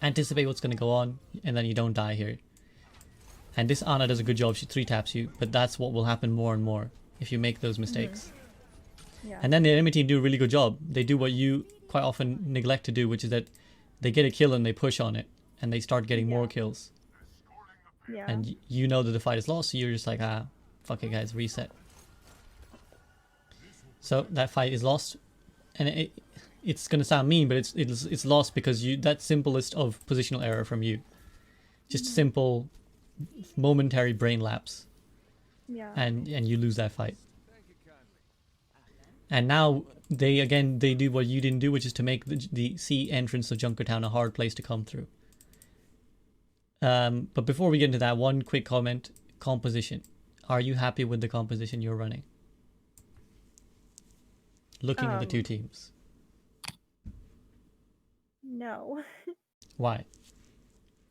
anticipate what's going to go on, and then you don't die here. And this Ana does a good job. She 3-taps you, but that's what will happen more and more if you make those mistakes. Yeah. And then the enemy team do a really good job. They do what you quite often neglect to do, which is that they get a kill and they push on it, and they start getting more kills. Yeah. And you know that the fight is lost, so you're just like, fuck it, guys, reset. So that fight is lost, and it's gonna sound mean, but it's lost because that simplest of positional error from you, just simple, momentary brain lapse. Yeah. And you lose that fight. And now they do what you didn't do, which is to make the sea entrance of Junkertown a hard place to come through. But before we get into that, one quick comment: composition. Are you happy with the composition you're running? Looking at the two teams. No. Why?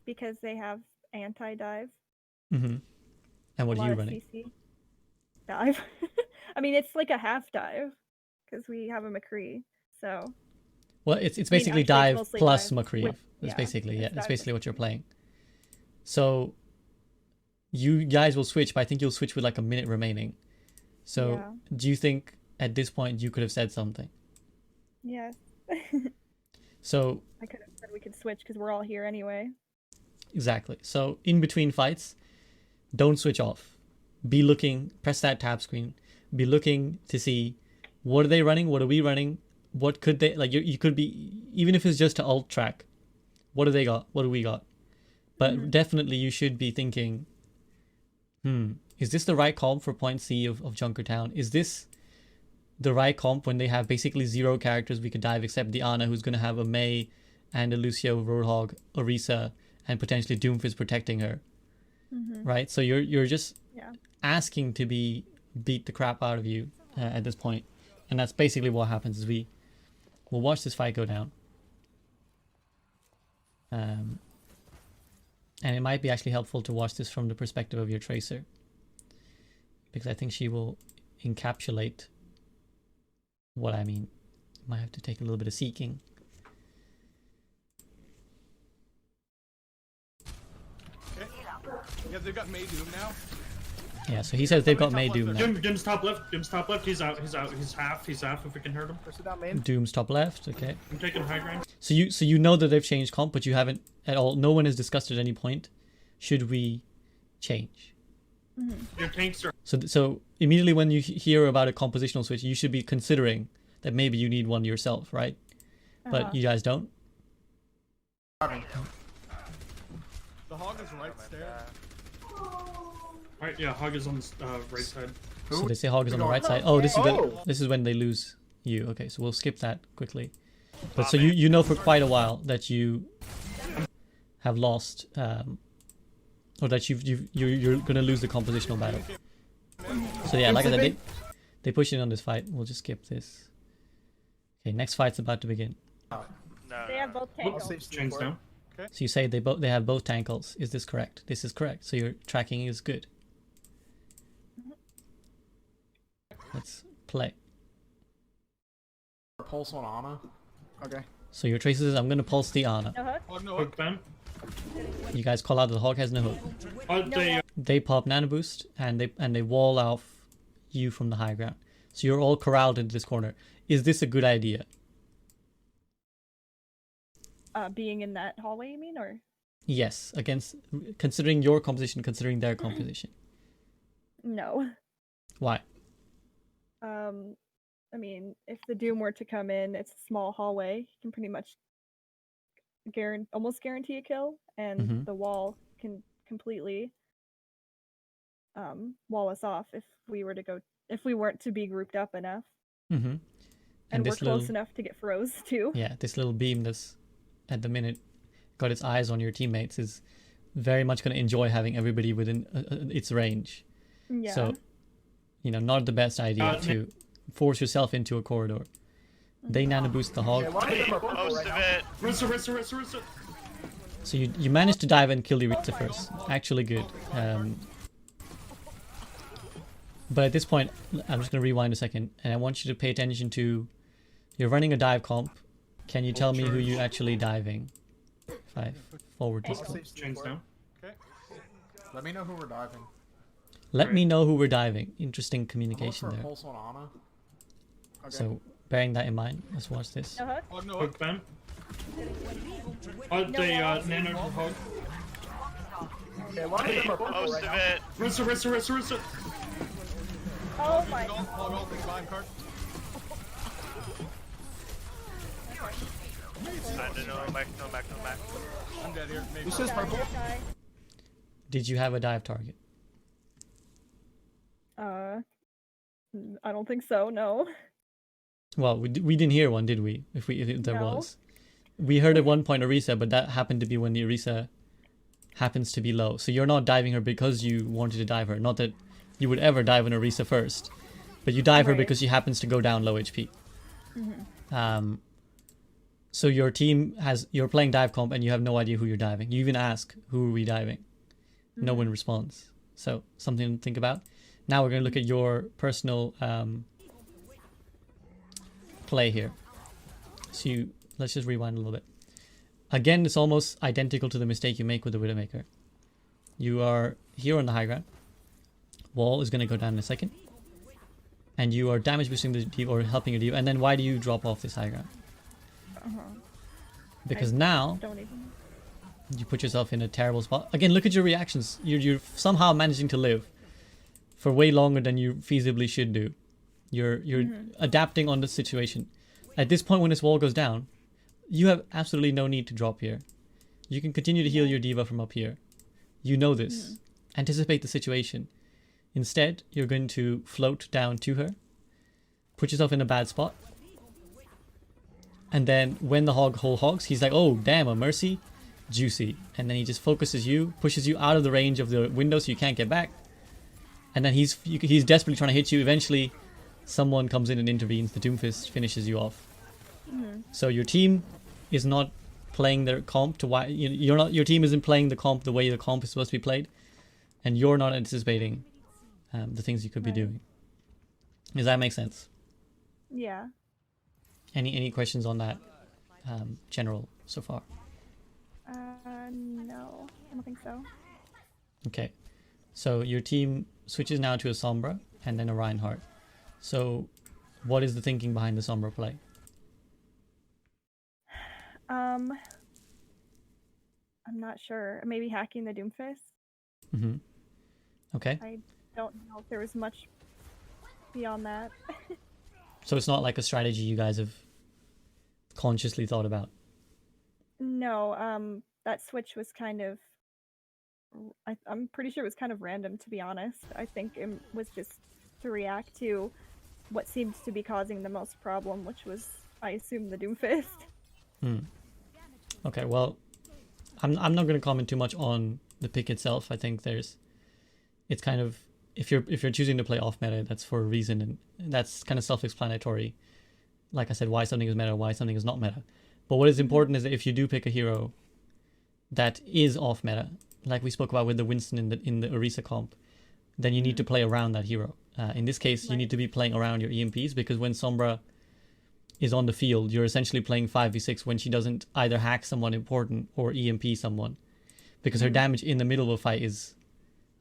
Because they have anti-dive. And what are you running? CC. Dive. I mean, it's like a half dive because we have a McCree. So. Well, it's I mean, basically actually, it's dive mostly plus dive McCree. with- It's yeah, basically it's it's dive basically with what you're McCree. playing. So you guys will switch, but I think you'll switch with like a minute remaining. So Yeah. do you think at this point you could have said something? Yes. So I could have said we could switch because we're all here anyway. exactly. So in between fights, don't switch off. Be looking, press that tab screen. Be looking to see what are they running, what are we running, what could they like. You could be, even if it's just to alt track. What do they got? What do we got? But definitely you should be thinking, is this the right comp for point C of Junkertown? Is this the right comp when they have basically 0 characters we could dive except Diana, who's going to have a Mei and a Lucio, Roadhog, Orisa, and potentially Doomfist protecting her, right? So you're just asking to be beat the crap out of you at this point, and that's basically what happens. Is we'll watch this fight go down, and it might be actually helpful to watch this from the perspective of your Tracer, because I think she will encapsulate what I mean. Might have to take a little bit of seeking. Okay. Yeah, they've got May Doom now. Yeah, so he says they've got May Doom now. Doom's top left. Doom's top left. He's out. He's out. He's half if we can hurt him. Push it down main. Doom's top left. Okay. I'm taking high ground. So you know that they've changed comp, but you haven't at all. No one has discussed at any point. Should we change? Your tanks are. So immediately when you hear about a compositional switch, you should be considering that maybe you need one yourself, right? But you guys don't. The hog is right stair. Alright, yeah, Hog is on the right side. So they say hog is on the right side. Oh, this is when they lose you. Okay, so we'll skip that quickly. But so you know for quite a while that you have lost, or that you're gonna lose the compositional battle. So yeah, like I said, they push in on this fight. We'll just skip this. Okay, next fight's about to begin. They have both tankles. Chains down. So you say they have both tankles. Is this correct? This is correct. So your tracking is good. Let's play. Pulse on Ana. Okay. So your traces is I'm gonna pulse the Ana. No hook? Hog no Hook hook. bam. You guys call out that the hog has no hook. They pop nano boost and they wall off you from the high ground. So you're all corralled into this corner. Is this a good idea? Being in that hallway, you mean, or? Yes, considering your composition, considering their composition. No. Why? I mean, if the Doom were to come in, it's a small hallway. You can pretty much almost guarantee a kill, and the wall can completely wall us off if we weren't to be grouped up enough. And we're close enough to get froze too. Yeah, this little beam that's at the minute got its eyes on your teammates is very much going to enjoy having everybody within its range. Yeah. So, not the best idea to force yourself into a corridor. They nano boost the hog. Most of it. Rissa. So you managed to dive and kill the Rita first. Actually good. But at this point, I'm just going to rewind a second, and I want you to pay attention to, you're running a dive comp. Can you tell me who you're actually diving? If I forward this. Chains down. Okay. Let me know who we're diving. Let me know who we're diving. Interesting communication there. Pulse on Ana. Okay. So bearing that in mind, let's watch this. No hook? Hog no hook. Hook bam. Nano to Hog. Okay, a lot of them are purple Most right of now. it. Rissa. Oh my. Hog ult is behind card. No back. I'm dead here. Maybe. This is purple. Die. Did you have a dive target? I don't think so. No. Well, we didn't hear one, did we? If there No. was. We heard at one point Orisa, but that happened to be when the Orisa happens to be low. So you're not diving her because you wanted to dive her. Not that you would ever dive an Orisa first, but you dive her Right. because she happens to go down low HP. So your team you're playing dive comp and you have no idea who you're diving. You even ask, who are we diving? No one responds. So something to think about. Now we're going to look at your personal play here. So let's just rewind a little bit. Again, it's almost identical to the mistake you make with the Widowmaker. You are here on the high ground. Wall is going to go down in a second. And you are damage boosting the diva or helping your diva. And then why do you drop off this high ground? Because now you put yourself in a terrible spot. Again, look at your reactions. You're somehow managing to live for way longer than you feasibly should do. You're adapting on the situation. At this point when this wall goes down, you have absolutely no need to drop here. You can continue to heal your diva from up here. You know this. Anticipate the situation. Instead, you're going to float down to her, put yourself in a bad spot, and then when the hole hogs, he's like, oh damn, a mercy, juicy. And then he just focuses you, pushes you out of the range of the window so you can't get back. And then he's desperately trying to hit you. Eventually, someone comes in and intervenes. The Doomfist finishes you off. So your team is not playing their comp to why your team isn't playing the comp the way the comp is supposed to be played, and you're not anticipating the things you could be doing. Does that make sense? Yeah. Any questions on that general so far? No, I don't think so. Okay, so your team switches now to a Sombra and then a Reinhardt. So what is the thinking behind the Sombra play? I'm not sure. Maybe hacking the Doomfist. Okay. I don't know if there was much beyond that. So it's not like a strategy you guys have consciously thought about? No, that switch was kind of... I'm pretty sure it was kind of random, to be honest. I think it was just to react to what seems to be causing the most problem, which was, I assume, the Doomfist. Okay, well, I'm not going to comment too much on the pick itself. I think it's kind of, if you're choosing to play off meta, that's for a reason, and that's kind of self-explanatory. Like I said, why something is meta, why something is not meta. But what is important is that if you do pick a hero that is off meta, like we spoke about with the Winston in the Orisa comp, then you need to play around that hero. In this case, you need to be playing around your EMPs, because when Sombra is on the field, you're essentially playing 5v6 when she doesn't either hack someone important or EMP someone, because her damage in the middle of a fight is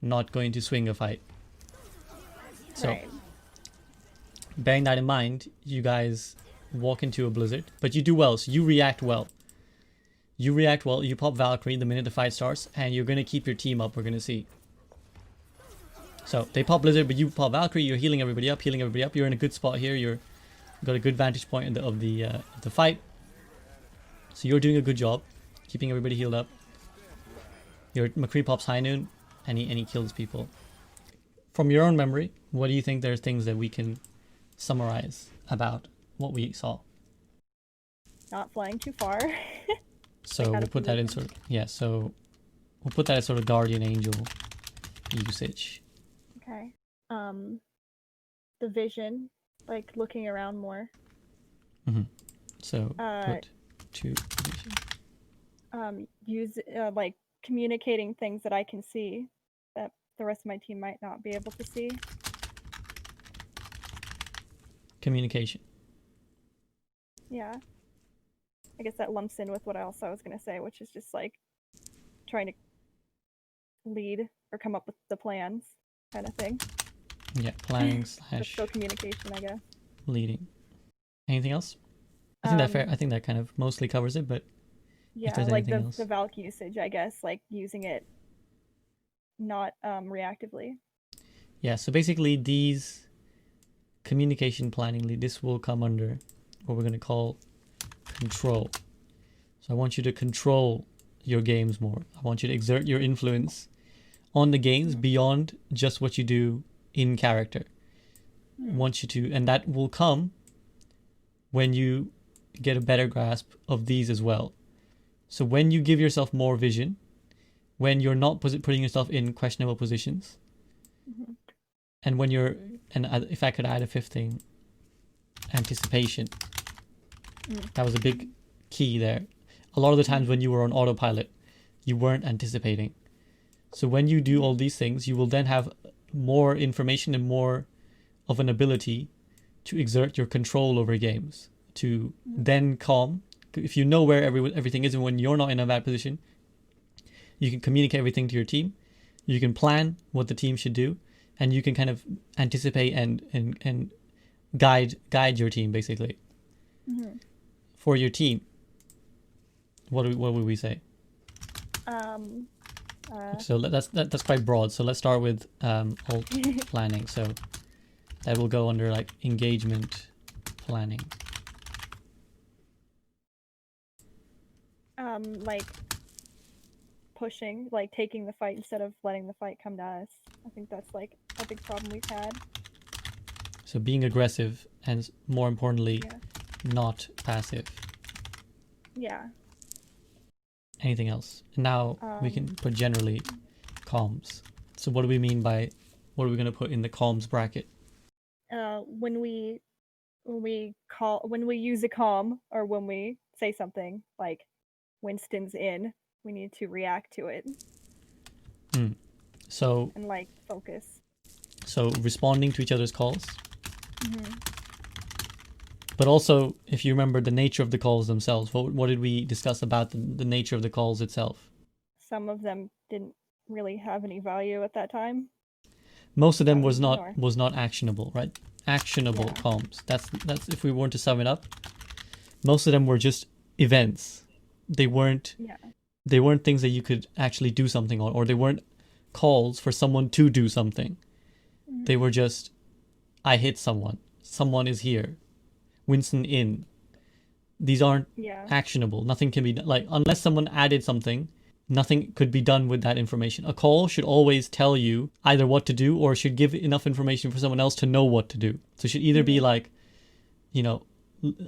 not going to swing a fight. So, bearing that in mind, you guys walk into a blizzard, but you do well, so you react well. You pop Valkyrie the minute the fight starts, and you're going to keep your team up, we're going to see. So, they pop Blizzard, but you pop Valkyrie, you're healing everybody up, you're in a good spot here, you've got a good vantage point of the fight. So you're doing a good job, keeping everybody healed up. Your McCree pops High Noon, and he kills people. From your own memory, what do you think there's things that we can summarize about what we saw? Not flying too far. So we'll put that in sort of, so we'll put that as sort of Guardian Angel usage. Okay. The vision, like looking around more. So put to vision. Use like communicating things that I can see that the rest of my team might not be able to see. Communication. Yeah. I guess that lumps in with what else I was going to say, which is just like trying to lead or come up with the plans kind of thing. Yeah, planning / still communication, I guess. Leading. Anything else? I think that fair. I think that kind of mostly covers it, but yeah, like the Valk usage, I guess, like using it not reactively. Yeah, so basically these communication planning lead, this will come under what we're going to call control. So I want you to control your games more. I want you to exert your influence on the games beyond just what you do in character. I want you to, and that will come when you get a better grasp of these as well. So when you give yourself more vision, when you're not putting yourself in questionable positions, and when you're, and if I could add a fifth thing, anticipation. That was a big key there. A lot of the times when you were on autopilot, you weren't anticipating. So when you do all these things, you will then have more information and more of an ability to exert your control over games, to then calm. If you know where everything is and when you're not in a bad position, you can communicate everything to your team. You can plan what the team should do, and you can kind of anticipate and guide your team basically. For your team, what would we say? So that's quite broad. So let's start with alt planning. So that will go under like engagement planning. Like pushing, like taking the fight instead of letting the fight come to us. I think that's like a big problem we've had. So being aggressive and more importantly, not passive. Yeah. Anything else? Now we can put generally comms. So what do we mean by, what are we going to put in the comms bracket? When we use a comm, or when we say something like Winston's in, we need to react to it. So and like focus. So responding to each other's calls. But also, if you remember the nature of the calls themselves, what did we discuss about the nature of the calls itself? Some of them didn't really have any value at that time. Most of them was not actionable, right? Actionable comms. That's if we want to sum it up. Most of them were just events. They weren't things that you could actually do something on, or they weren't calls for someone to do something. They were just, I hit someone. Someone is here. Winston in. These aren't actionable. Nothing can be done. Like, unless someone added something, nothing could be done with that information. A call should always tell you either what to do, or should give enough information for someone else to know what to do. So it should either be like, you know,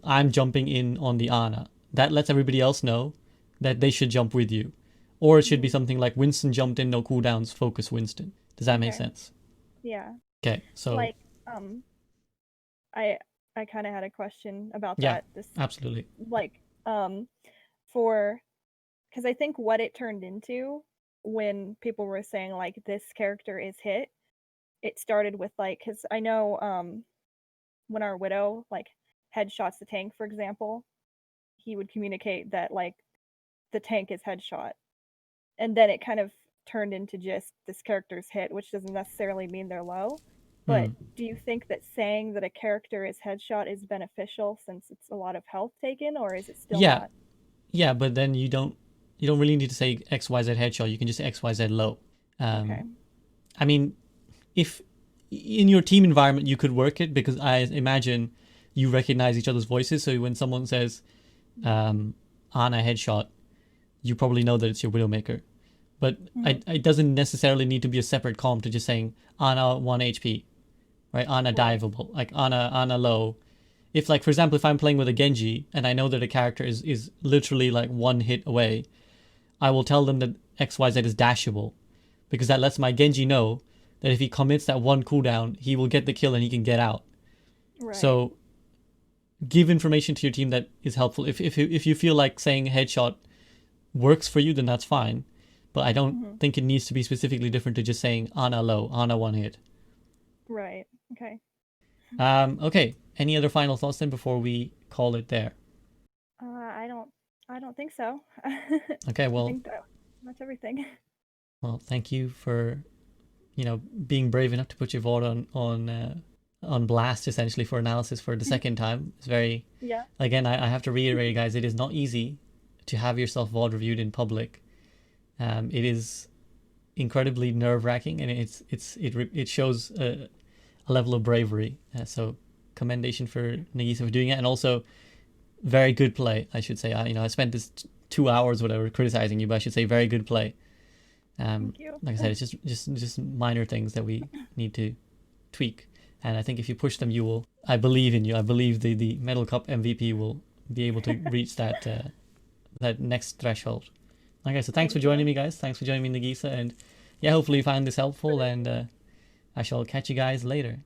I'm jumping in on the Ana. That lets everybody else know that they should jump with you. Or it should be something like Winston jumped in, no cooldowns, focus Winston. Does that make sense? Yeah. Okay, so like I kind of had a question about that. Absolutely. Like because I think what it turned into when people were saying like this character is hit, it started with like, because I know when our Widow like headshots the tank, for example, he would communicate that like the tank is headshot, and then it kind of turned into just this character's hit, which doesn't necessarily mean they're low. But do you think that saying that a character is headshot is beneficial since it's a lot of health taken, or is it still not? Yeah, but then you don't really need to say XYZ headshot. You can just say XYZ low. Okay. I mean, if in your team environment you could work it, because I imagine you recognize each other's voices. So when someone says Ana headshot, you probably know that it's your Widowmaker. But it doesn't necessarily need to be a separate comm to just saying Ana 1 HP. Right, Ana diveable, like Ana low. If like, for example, if I'm playing with a Genji and I know that a character is literally like one hit away, I will tell them that XYZ is dashable, because that lets my Genji know that if he commits that one cooldown, he will get the kill and he can get out. Right. So give information to your team that is helpful. If you feel like saying headshot works for you, then that's fine. But I don't think it needs to be specifically different to just saying Ana low, Ana one hit. Right. Okay. Okay. Any other final thoughts then before we call it there? I don't think so. Okay. Well, I think that's everything. Well, thank you for, being brave enough to put your VOD on blast, essentially, for analysis for the second time. It's very, again, I have to reiterate, guys, it is not easy to have yourself VOD reviewed in public. It is incredibly nerve-wracking, and it shows a level of bravery. So commendation for Nagisa for doing it, and also very good play, I should say. I spent this 2 hours, whatever, criticizing you, but I should say very good play. Thank you. Like I said, it's just minor things that we need to tweak, and I think if you push them, you will. I believe in you. I believe the Medal Cup MVP will be able to reach that next threshold. Okay, so thanks for joining me, guys. Thanks for joining me, Nagisa, and hopefully you found this helpful, and I shall catch you guys later.